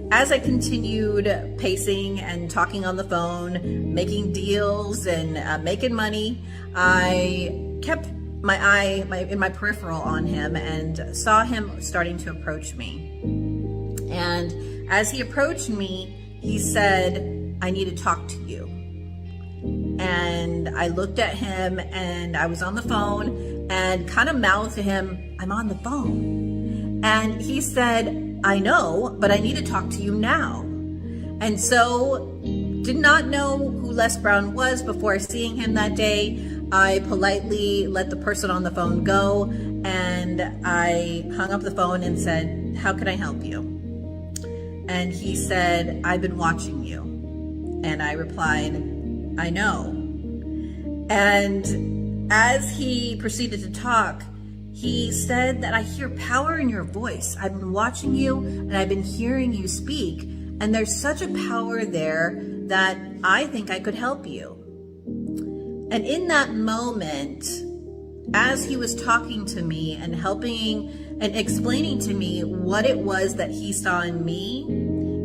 Speaker 15: As I continued pacing and talking on the phone, making deals and making money, I kept my eye in my peripheral on him and saw him starting to approach me. And as he approached me, he said, "I need to talk to you." And I looked at him and I was on the phone and kind of mouthed to him, "I'm on the phone." And he said, "I know, but I need to talk to you now." And so, did not know who Les Brown was before seeing him that day. I politely let the person on the phone go, and I hung up the phone and said, "How can I help you?" And he said, "I've been watching you." And I replied, "I know." And as he proceeded to talk, he said that, "I hear power in your voice. I've been watching you and I've been hearing you speak. And there's such a power there that I think I could help you." And in that moment, as he was talking to me and helping and explaining to me what it was that he saw in me,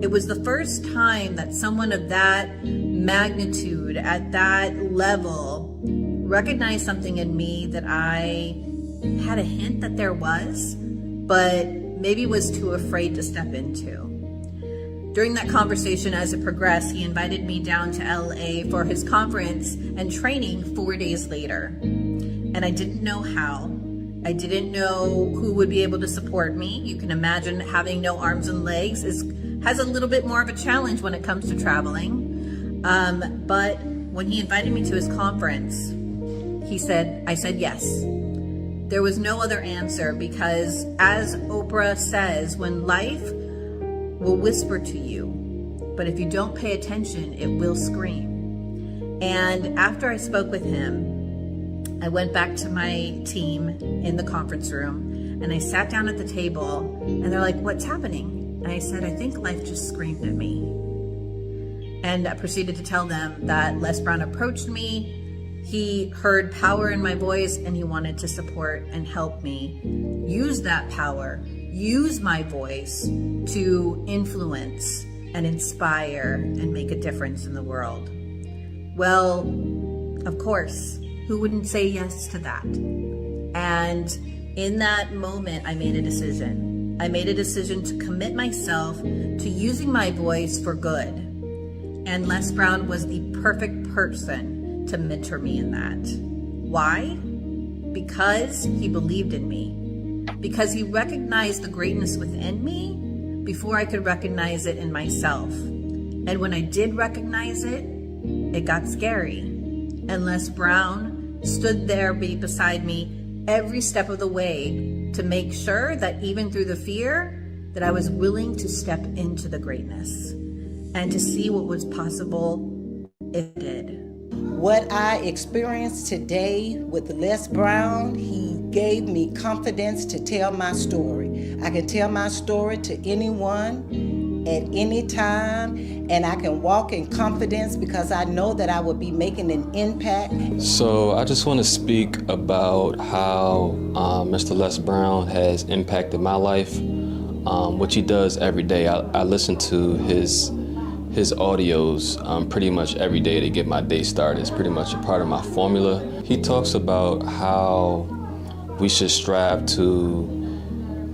Speaker 15: it was the first time that someone of that magnitude, at that level, recognized something in me that I had a hint that there was, but maybe was too afraid to step into. During that conversation, as it progressed, he invited me down to LA for his conference and training 4 days later. And I didn't know how. I didn't know who would be able to support me. You can imagine having no arms and legs has a little bit more of a challenge when it comes to traveling. But when he invited me to his conference, I said yes. There was no other answer, because as Oprah says, when life will whisper to you, but if you don't pay attention, it will scream. And after I spoke with him, I went back to my team in the conference room and I sat down at the table and they're like, "What's happening?" And I said, "I think life just screamed at me." And I proceeded to tell them that Les Brown approached me. He heard power in my voice and he wanted to support and help me use that power, use my voice to influence and inspire and make a difference in the world. Well, of course, who wouldn't say yes to that? And in that moment, I made a decision. I made a decision to commit myself to using my voice for good. And Les Brown was the perfect person to mentor me in that. Why? Because he believed in me. Because he recognized the greatness within me before I could recognize it in myself. And when I did recognize it, it got scary. And Les Brown stood there beside me every step of the way to make sure that even through the fear, that I was willing to step into the greatness and to see what was possible if it did.
Speaker 16: What I experienced today with Les Brown, he gave me confidence to tell my story. I can tell my story to anyone at any time, and I can walk in confidence because I know that I will be making an impact.
Speaker 17: So I just want to speak about how Mr. Les Brown has impacted my life, what he does every day. I listen to his audios pretty much every day to get my day started. It's pretty much a part of my formula. He talks about how we should strive to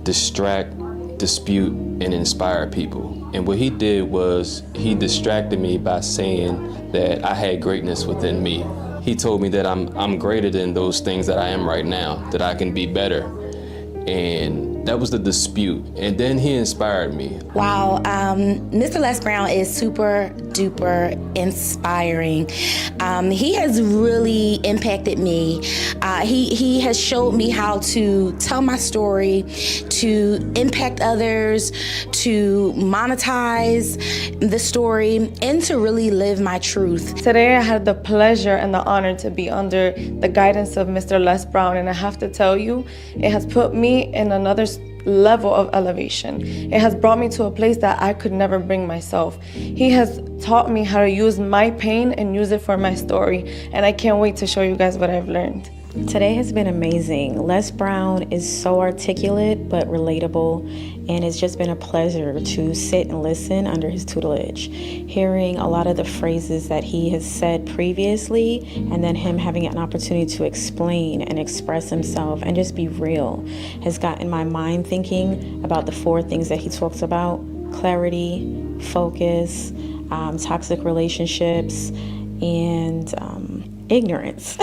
Speaker 17: distract, dispute, and inspire people. And what he did was he distracted me by saying that I had greatness within me. He told me that I'm greater than those things that I am right now, that I can be better. And That was the dispute. And then he inspired me.
Speaker 18: Wow, Mr. Les Brown is super duper inspiring. He has really impacted me. He has showed me how to tell my story, to impact others, to monetize the story, and to really live my truth.
Speaker 19: Today I had the pleasure and the honor to be under the guidance of Mr. Les Brown, and I have to tell you, it has put me in another level of elevation. It has brought me to a place that I could never bring myself. He has taught me how to use my pain and use it for my story, and I can't wait to show you guys what I've learned.
Speaker 20: Today has been amazing. Les Brown is so articulate but relatable, and it's just been a pleasure to sit and listen under his tutelage. Hearing a lot of the phrases that he has said previously, and then him having an opportunity to explain and express himself and just be real, has gotten my mind thinking about the 4 things that he talks about: clarity, focus, toxic relationships, and ignorance.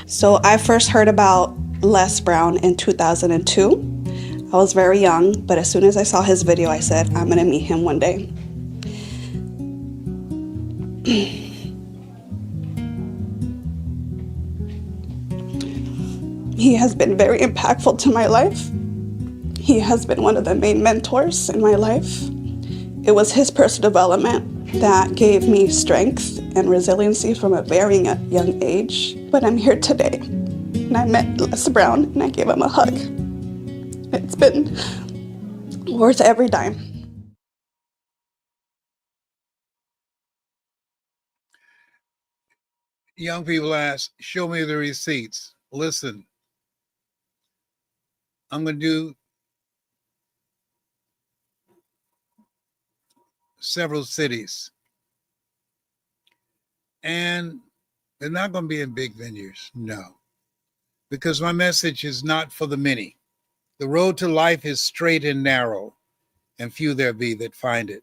Speaker 21: So I first heard about Les Brown in 2002. I was very young, but as soon as I saw his video, I said, I'm gonna meet him one day. He has been very impactful to my life. He has been one of the main mentors in my life. It was his personal development that gave me strength and resiliency from a very young age. But I'm here today, and I met Les Brown, and I gave him a hug. It's been worth every dime.
Speaker 1: Young people ask, show me the receipts. Listen, I'm going to do several cities. And they're not going to be in big venues, no. Because my message is not for the many. The road to life is straight and narrow, and few there be that find it.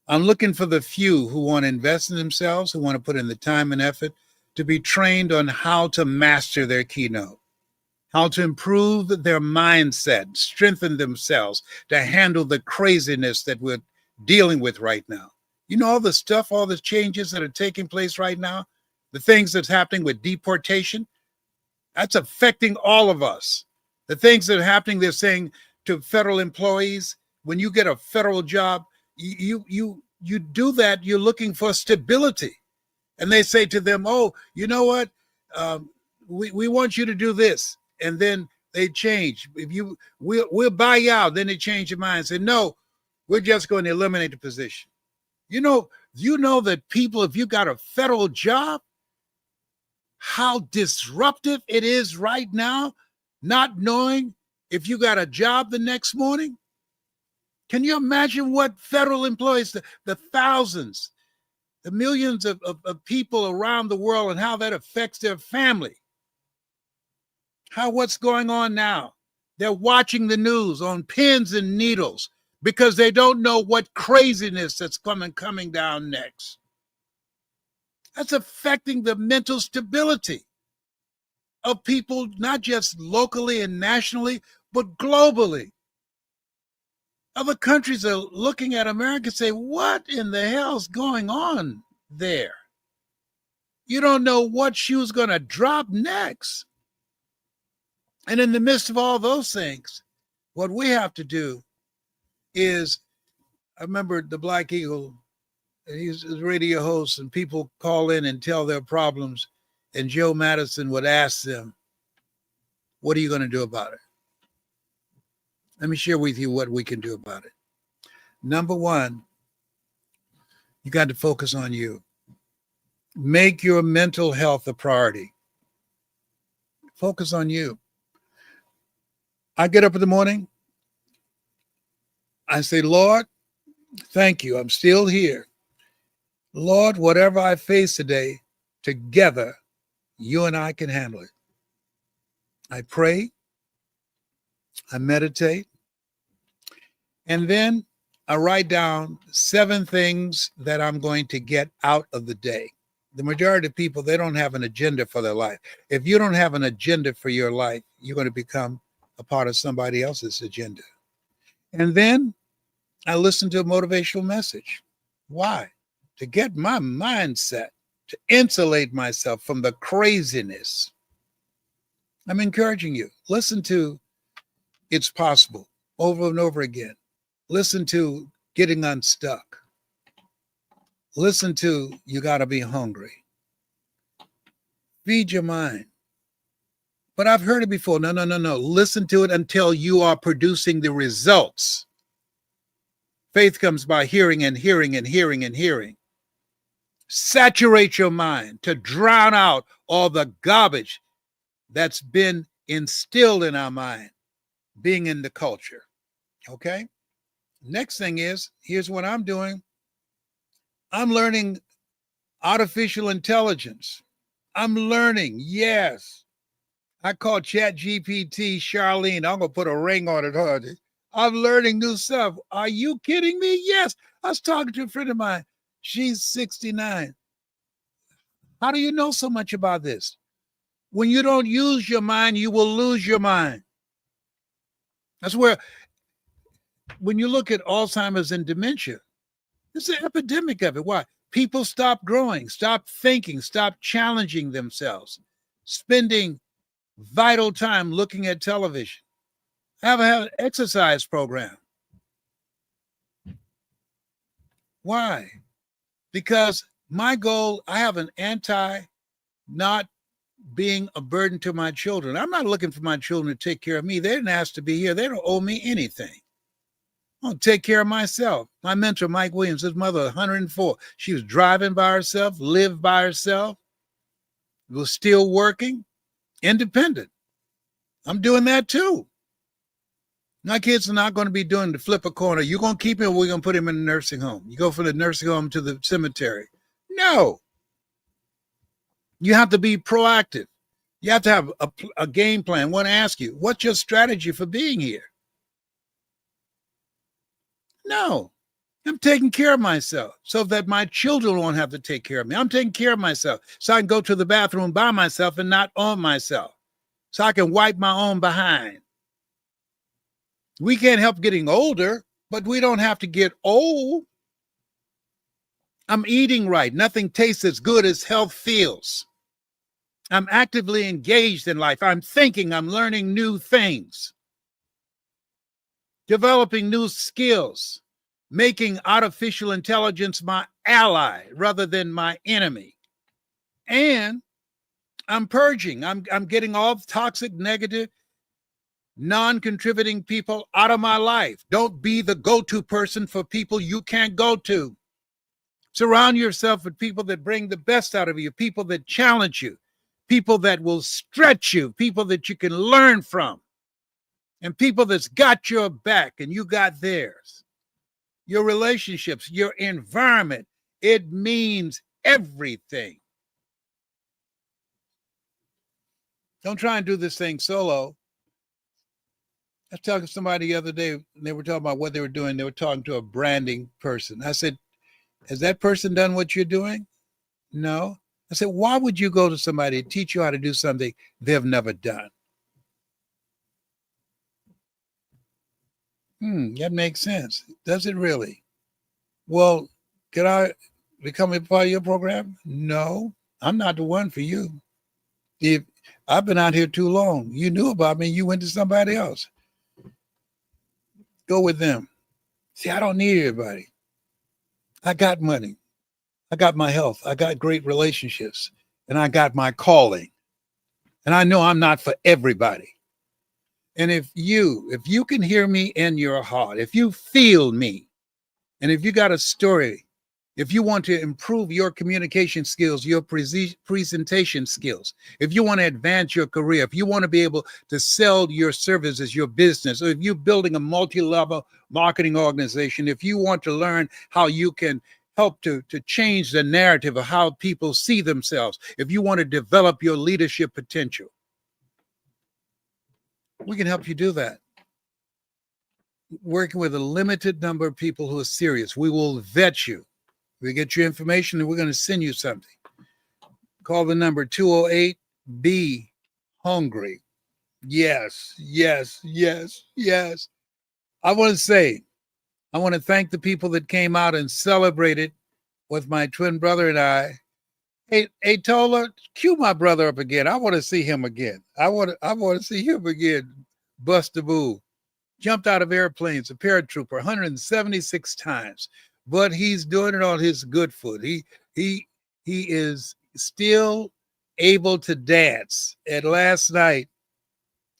Speaker 1: I'm looking for the few who want to invest in themselves, who want to put in the time and effort to be trained on how to master their keynote, how to improve their mindset, strengthen themselves to handle the craziness that we're dealing with right now. You know, all the stuff, all the changes that are taking place right now, the things that's happening with deportation, that's affecting all of us. The things that are happening, they're saying to federal employees, when you get a federal job, you do that, you're looking for stability. And they say to them, oh, you know what? We want you to do this. And then they change. We'll buy you out. Then they change their mind and say, no, we're just going to eliminate the position. You know that people, if you got a federal job, how disruptive it is right now, not knowing if you got a job the next morning? Can you imagine what federal employees, the thousands, the millions of people around the world, and how that affects their family? What's going on now? They're watching the news on pins and needles because they don't know what craziness that's coming down next. That's affecting the mental stability of people, not just locally and nationally, but globally. Other countries are looking at America and say, what in the hell's going on there? You don't know what shoe's going to drop next. And in the midst of all those things, what we have to do is, I remember the Black Eagle, he's a radio host, and people call in and tell their problems, and Joe Madison would ask them, what are you going to do about it? Let me share with you what we can do about it. Number one, you got to focus on you. Make your mental health a priority. Focus on you. I get up in the morning. I say, Lord, thank you. I'm still here. Lord, whatever I face today, together, you and I can handle it. I pray. I meditate. And then I write down 7 things that I'm going to get out of the day. The majority of people, they don't have an agenda for their life. If you don't have an agenda for your life, you're going to become a part of somebody else's agenda. And then I listen to a motivational message. Why? To get my mindset, to insulate myself from the craziness. I'm encouraging you. Listen to It's Possible over and over again. Listen to Getting Unstuck. Listen to You Gotta Be Hungry. Feed your mind. But I've heard it before. No. Listen to it until you are producing the results. Faith comes by hearing and hearing and hearing and hearing. Saturate your mind to drown out all the garbage that's been instilled in our mind, being in the culture. Okay? Next thing is, here's what I'm doing. I'm learning artificial intelligence. I'm learning, yes. I call ChatGPT Charlene. I'm going to put a ring on it, honey. I'm learning new stuff. Are you kidding me? Yes. I was talking to a friend of mine. She's 69. How do you know so much about this? When you don't use your mind, you will lose your mind. That's where, when you look at Alzheimer's and dementia, it's an epidemic of it. Why? People stop growing, stop thinking, stop challenging themselves, spending vital time looking at television. Have an exercise program. Why? Because my goal, I have an not being a burden to my children. I'm not looking for my children to take care of me. They didn't ask to be here. They don't owe me anything. I'll take care of myself. My mentor, Mike Williams, his mother, 104. She was driving by herself, lived by herself, was still working, independent. I'm doing that too. My kids are not going to be doing the flip a corner. You're going to keep him, or we're going to put him in a nursing home. You go from the nursing home to the cemetery. No. You have to be proactive. You have to have a game plan. I want to ask you, what's your strategy for being here? No. I'm taking care of myself so that my children won't have to take care of me. I'm taking care of myself so I can go to the bathroom by myself and not on myself, so I can wipe my own behind. We can't help getting older, but we don't have to get old. I'm eating right. Nothing tastes as good as health feels. I'm actively engaged in life. I'm thinking, I'm learning new things, developing new skills, making artificial intelligence my ally rather than my enemy. And I'm purging. I'm getting all toxic, negative, non-contributing people out of my life. Don't be the go-to person for people you can't go to. Surround yourself with people that bring the best out of you, people that challenge you, people that will stretch you, people that you can learn from, and people that's got your back and you got theirs. Your relationships, your environment, it means everything. Don't try and do this thing solo. I was talking to somebody the other day, and they were talking about what they were doing. They were talking to a branding person. I said, has that person done what you're doing? No. I said, why would you go to somebody to teach you how to do something they've never done? That makes sense. Does it really? Well, can I become a part of your program? No, I'm not the one for you. If I've been out here too long, you knew about me, you went to somebody else. Go with them. See, I don't need everybody. I got money. I got my health. I got great relationships. And I got my calling. And I know I'm not for everybody. And if you can hear me in your heart, if you feel me, and if you got a story, if you want to improve your communication skills, your presentation skills, if you want to advance your career, if you want to be able to sell your services, your business, or if you're building a multi-level marketing organization, if you want to learn how you can help to change the narrative of how people see themselves, if you want to develop your leadership potential, we can help you do that. Working with a limited number of people who are serious. We will vet you. We get your information and we're going to send you something. Call the number 208-BE-HUNGRY. Yes, yes, yes, yes. I want to thank the people that came out and celebrated with my twin brother and I. Hey, Tola, cue my brother up again. I want to see him again. I want to see him again. Bust a move. Jumped out of airplanes, a paratrooper, 176 times. But he's doing it on his good foot. He is still able to dance. And last night,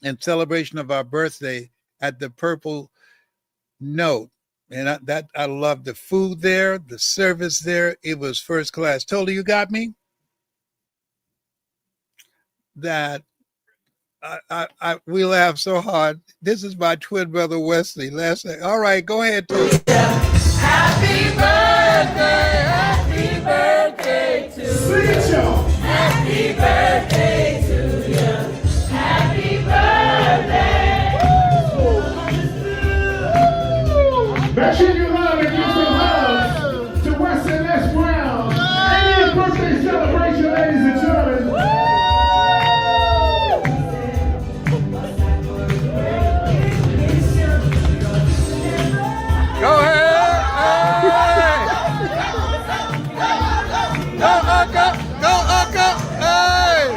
Speaker 1: in celebration of our birthday at the Purple Note, and I love the food there, the service there. It was first class. Tola, you got me? That we laughed so hard. This is my twin brother Wesley. Last night. All right, go ahead, Tola.
Speaker 3: Happy birthday to you. Happy birthday to you. Happy birthday. Make sure you love and give some hugs to Wesley Les Brown. And his birthday celebration, ladies and gentlemen.
Speaker 1: Go ahead. Hey. Go, Uncle. Go, Uncle. Hey.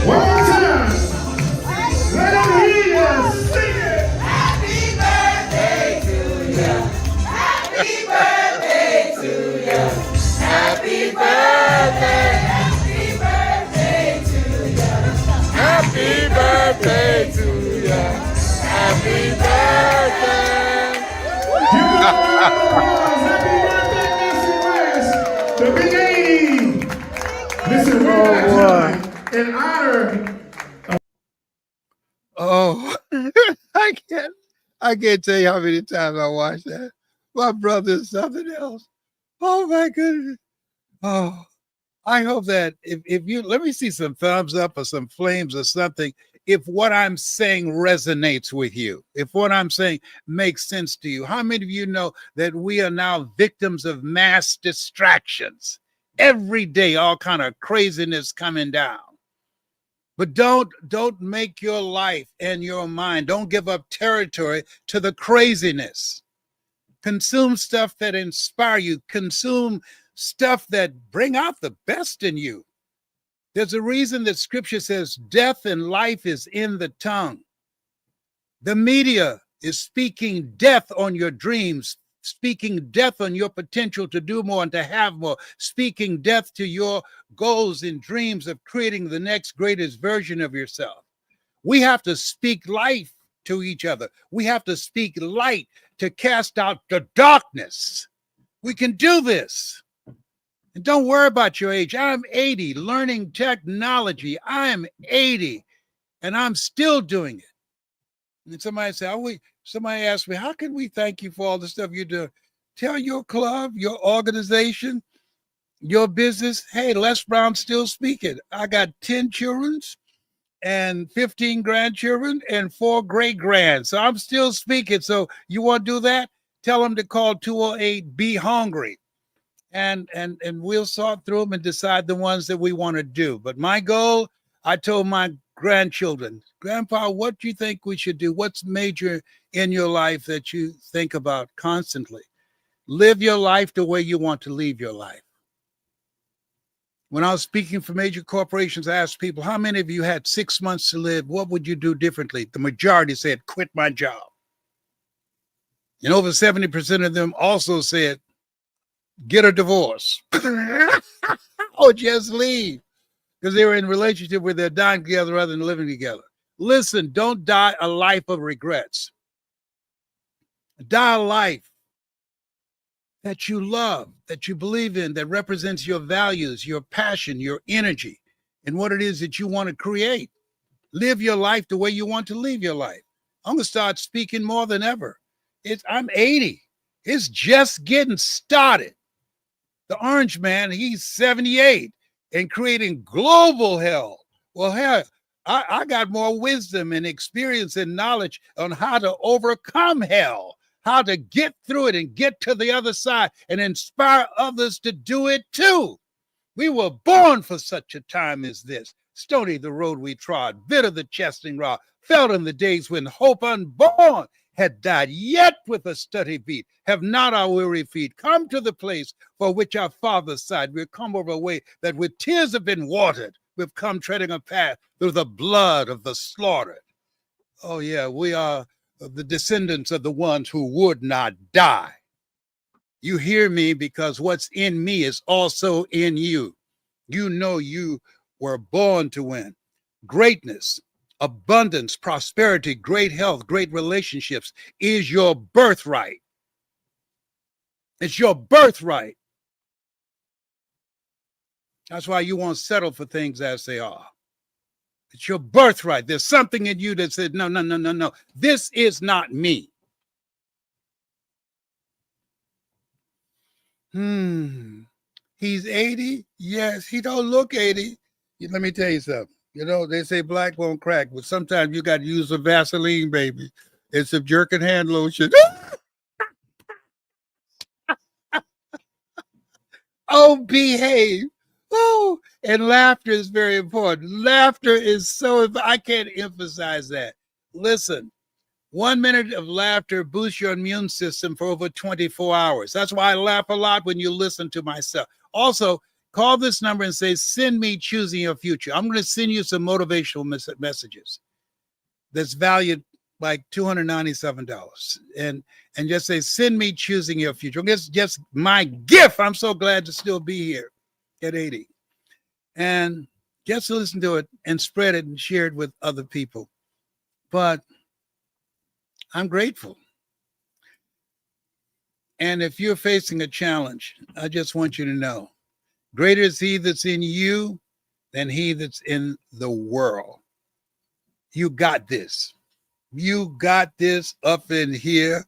Speaker 3: One more time. Let them hear you. Sing it. Happy birthday to you. Happy birthday to you. Happy birthday. Happy birthday to you.
Speaker 1: Happy birthday to you. Happy birthday.
Speaker 3: Happy birthday, Mr. West. The Big 80. Listen, we're not done. In honor of
Speaker 1: Oh, I can't tell you how many times I watched that. My brother is something else. Oh my goodness. Oh, I hope that if you let me see some thumbs up or some flames or something, if what I'm saying resonates with you, if what I'm saying makes sense to you. How many of you know that we are now victims of mass distractions? Every day, all kind of craziness coming down. But don't make your life and your mind, don't give up territory to the craziness. Consume stuff that inspire you. Consume stuff that bring out the best in you. There's a reason that scripture says death and life is in the tongue. The media is speaking death on your dreams, speaking death on your potential to do more and to have more, speaking death to your goals and dreams of creating the next greatest version of yourself. We have to speak life to each other. We have to speak light to cast out the darkness. We can do this. And don't worry about your age. I'm 80, learning technology. I'm 80, and I'm still doing it. And somebody asked me, how can we thank you for all the stuff you do? Tell your club, your organization, your business, hey, Les Brown's still speaking. I got 10 children and 15 grandchildren and 4 great-grands. So I'm still speaking. So you want to do that? Tell them to call 208 Be Hungry. And we'll sort through them and decide the ones that we want to do. But my goal, I told my grandchildren, Grandpa, what do you think we should do? What's major in your life that you think about constantly? Live your life the way you want to live your life. When I was speaking for major corporations, I asked people, how many of you had 6 months to live? What would you do differently? The majority said, quit my job. And over 70% of them also said, get a divorce or just leave, because they were in a relationship where they're dying together rather than living together. Listen, don't die a life of regrets. Die a life that you love, that you believe in, that represents your values, your passion, your energy, and what it is that you want to create. Live your life the way you want to live your life. I'm going to start speaking more than ever. I'm 80. It's just getting started. The Orange Man, he's 78 and creating global hell. Well, hell, I got more wisdom and experience and knowledge on how to overcome hell. how to get through it and get to the other side and inspire others to do it too. We were born for such a time as this. Stony the road we trod, bitter the chesting rod, felt in the days when hope unborn had died, yet with a steady beat have not our weary feet come to the place for which our fathers sighed. We've come over a way that with tears have been watered. We've come treading a path through the blood of the slaughtered. Oh yeah, we are the descendants of the ones who would not die. You hear me because what's in me is also in you. You know you were born to win. Greatness, abundance, prosperity, great health, great relationships is your birthright. It's your birthright. That's why you won't settle for things as they are. It's your birthright. There's something in you that said, no, no, no, no, no. This is not me. He's 80? Yes, he don't look 80. Let me tell you something. You know, they say black won't crack, but sometimes you got to use some Vaseline, baby, and some jerking hand lotion. Oh, behave. Oh, and laughter is very important. Laughter is so, I can't emphasize that. Listen, 1 minute of laughter boosts your immune system for over 24 hours. That's why I laugh a lot when you listen to myself. Also, call this number and say, send me choosing your future. I'm going to send you some motivational messages that's valued like $297. And just say, send me choosing your future. It's just my gift. I'm so glad to still be here at 80. And just listen to it and spread it and share it with other people. But I'm grateful. And if you're facing a challenge, I just want you to know, greater is he that's in you than he that's in the world. You got this. You got this up in here,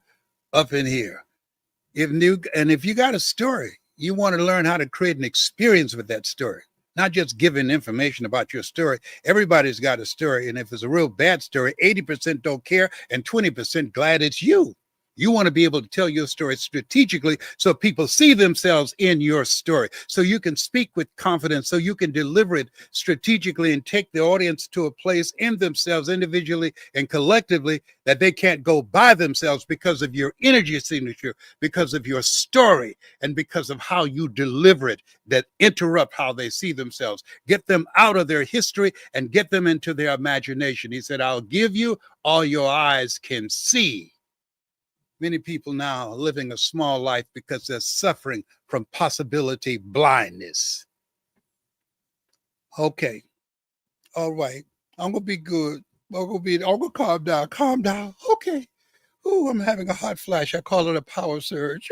Speaker 1: up in here. If you got a story, you want to learn how to create an experience with that story, not just giving information about your story. Everybody's got a story. And if it's a real bad story, 80% don't care and 20% glad it's you. You want to be able to tell your story strategically so people see themselves in your story, so you can speak with confidence, so you can deliver it strategically and take the audience to a place in themselves individually and collectively that they can't go by themselves because of your energy signature, because of your story, and because of how you deliver it that interrupt how they see themselves. Get them out of their history and get them into their imagination. He said, I'll give you all your eyes can see. Many people now are living a small life because they're suffering from possibility blindness. Okay. All right. I'm going to be good. I'm going to calm down. Calm down. Okay. Ooh, I'm having a hot flash. I call it a power surge.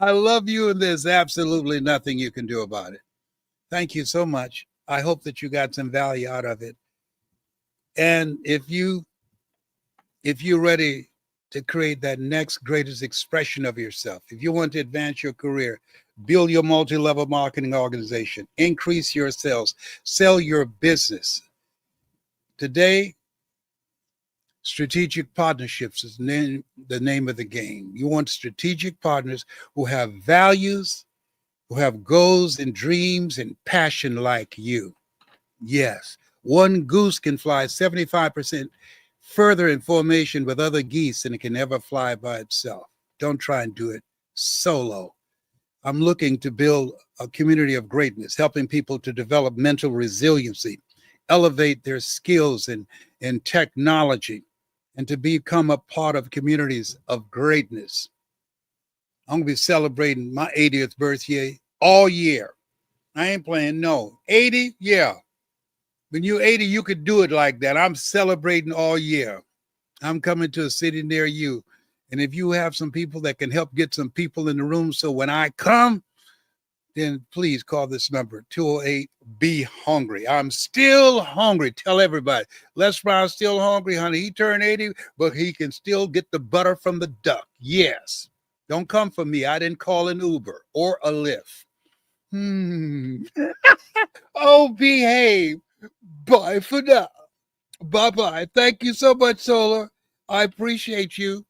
Speaker 1: I love you, and there's absolutely nothing you can do about it. Thank you so much. I hope that you got some value out of it. And if you're ready to create that next greatest expression of yourself, if you want to advance your career, build your multi-level marketing organization, increase your sales, sell your business. Today, strategic partnerships is the name of the game. You want strategic partners who have values, who have goals and dreams and passion like you. Yes, one goose can fly 75% further in formation with other geese than it can ever fly by itself. Don't try and do it solo. I'm looking to build a community of greatness, helping people to develop mental resiliency, elevate their skills in technology, and to become a part of communities of greatness. I'm going to be celebrating my 80th birthday all year. I ain't playing, no. 80, yeah. When you're 80, you could do it like that. I'm celebrating all year. I'm coming to a city near you. And if you have some people that can help get some people in the room, so when I come, then please call this number, 208 Be Hungry. I'm still hungry. Tell everybody. Les Brown's still hungry, honey. He turned 80, but he can still get the butter from the duck. Yes. Don't come for me. I didn't call an Uber or a Lyft. Oh, behave. Bye for now. Bye-bye. Thank you so much, Solar. I appreciate you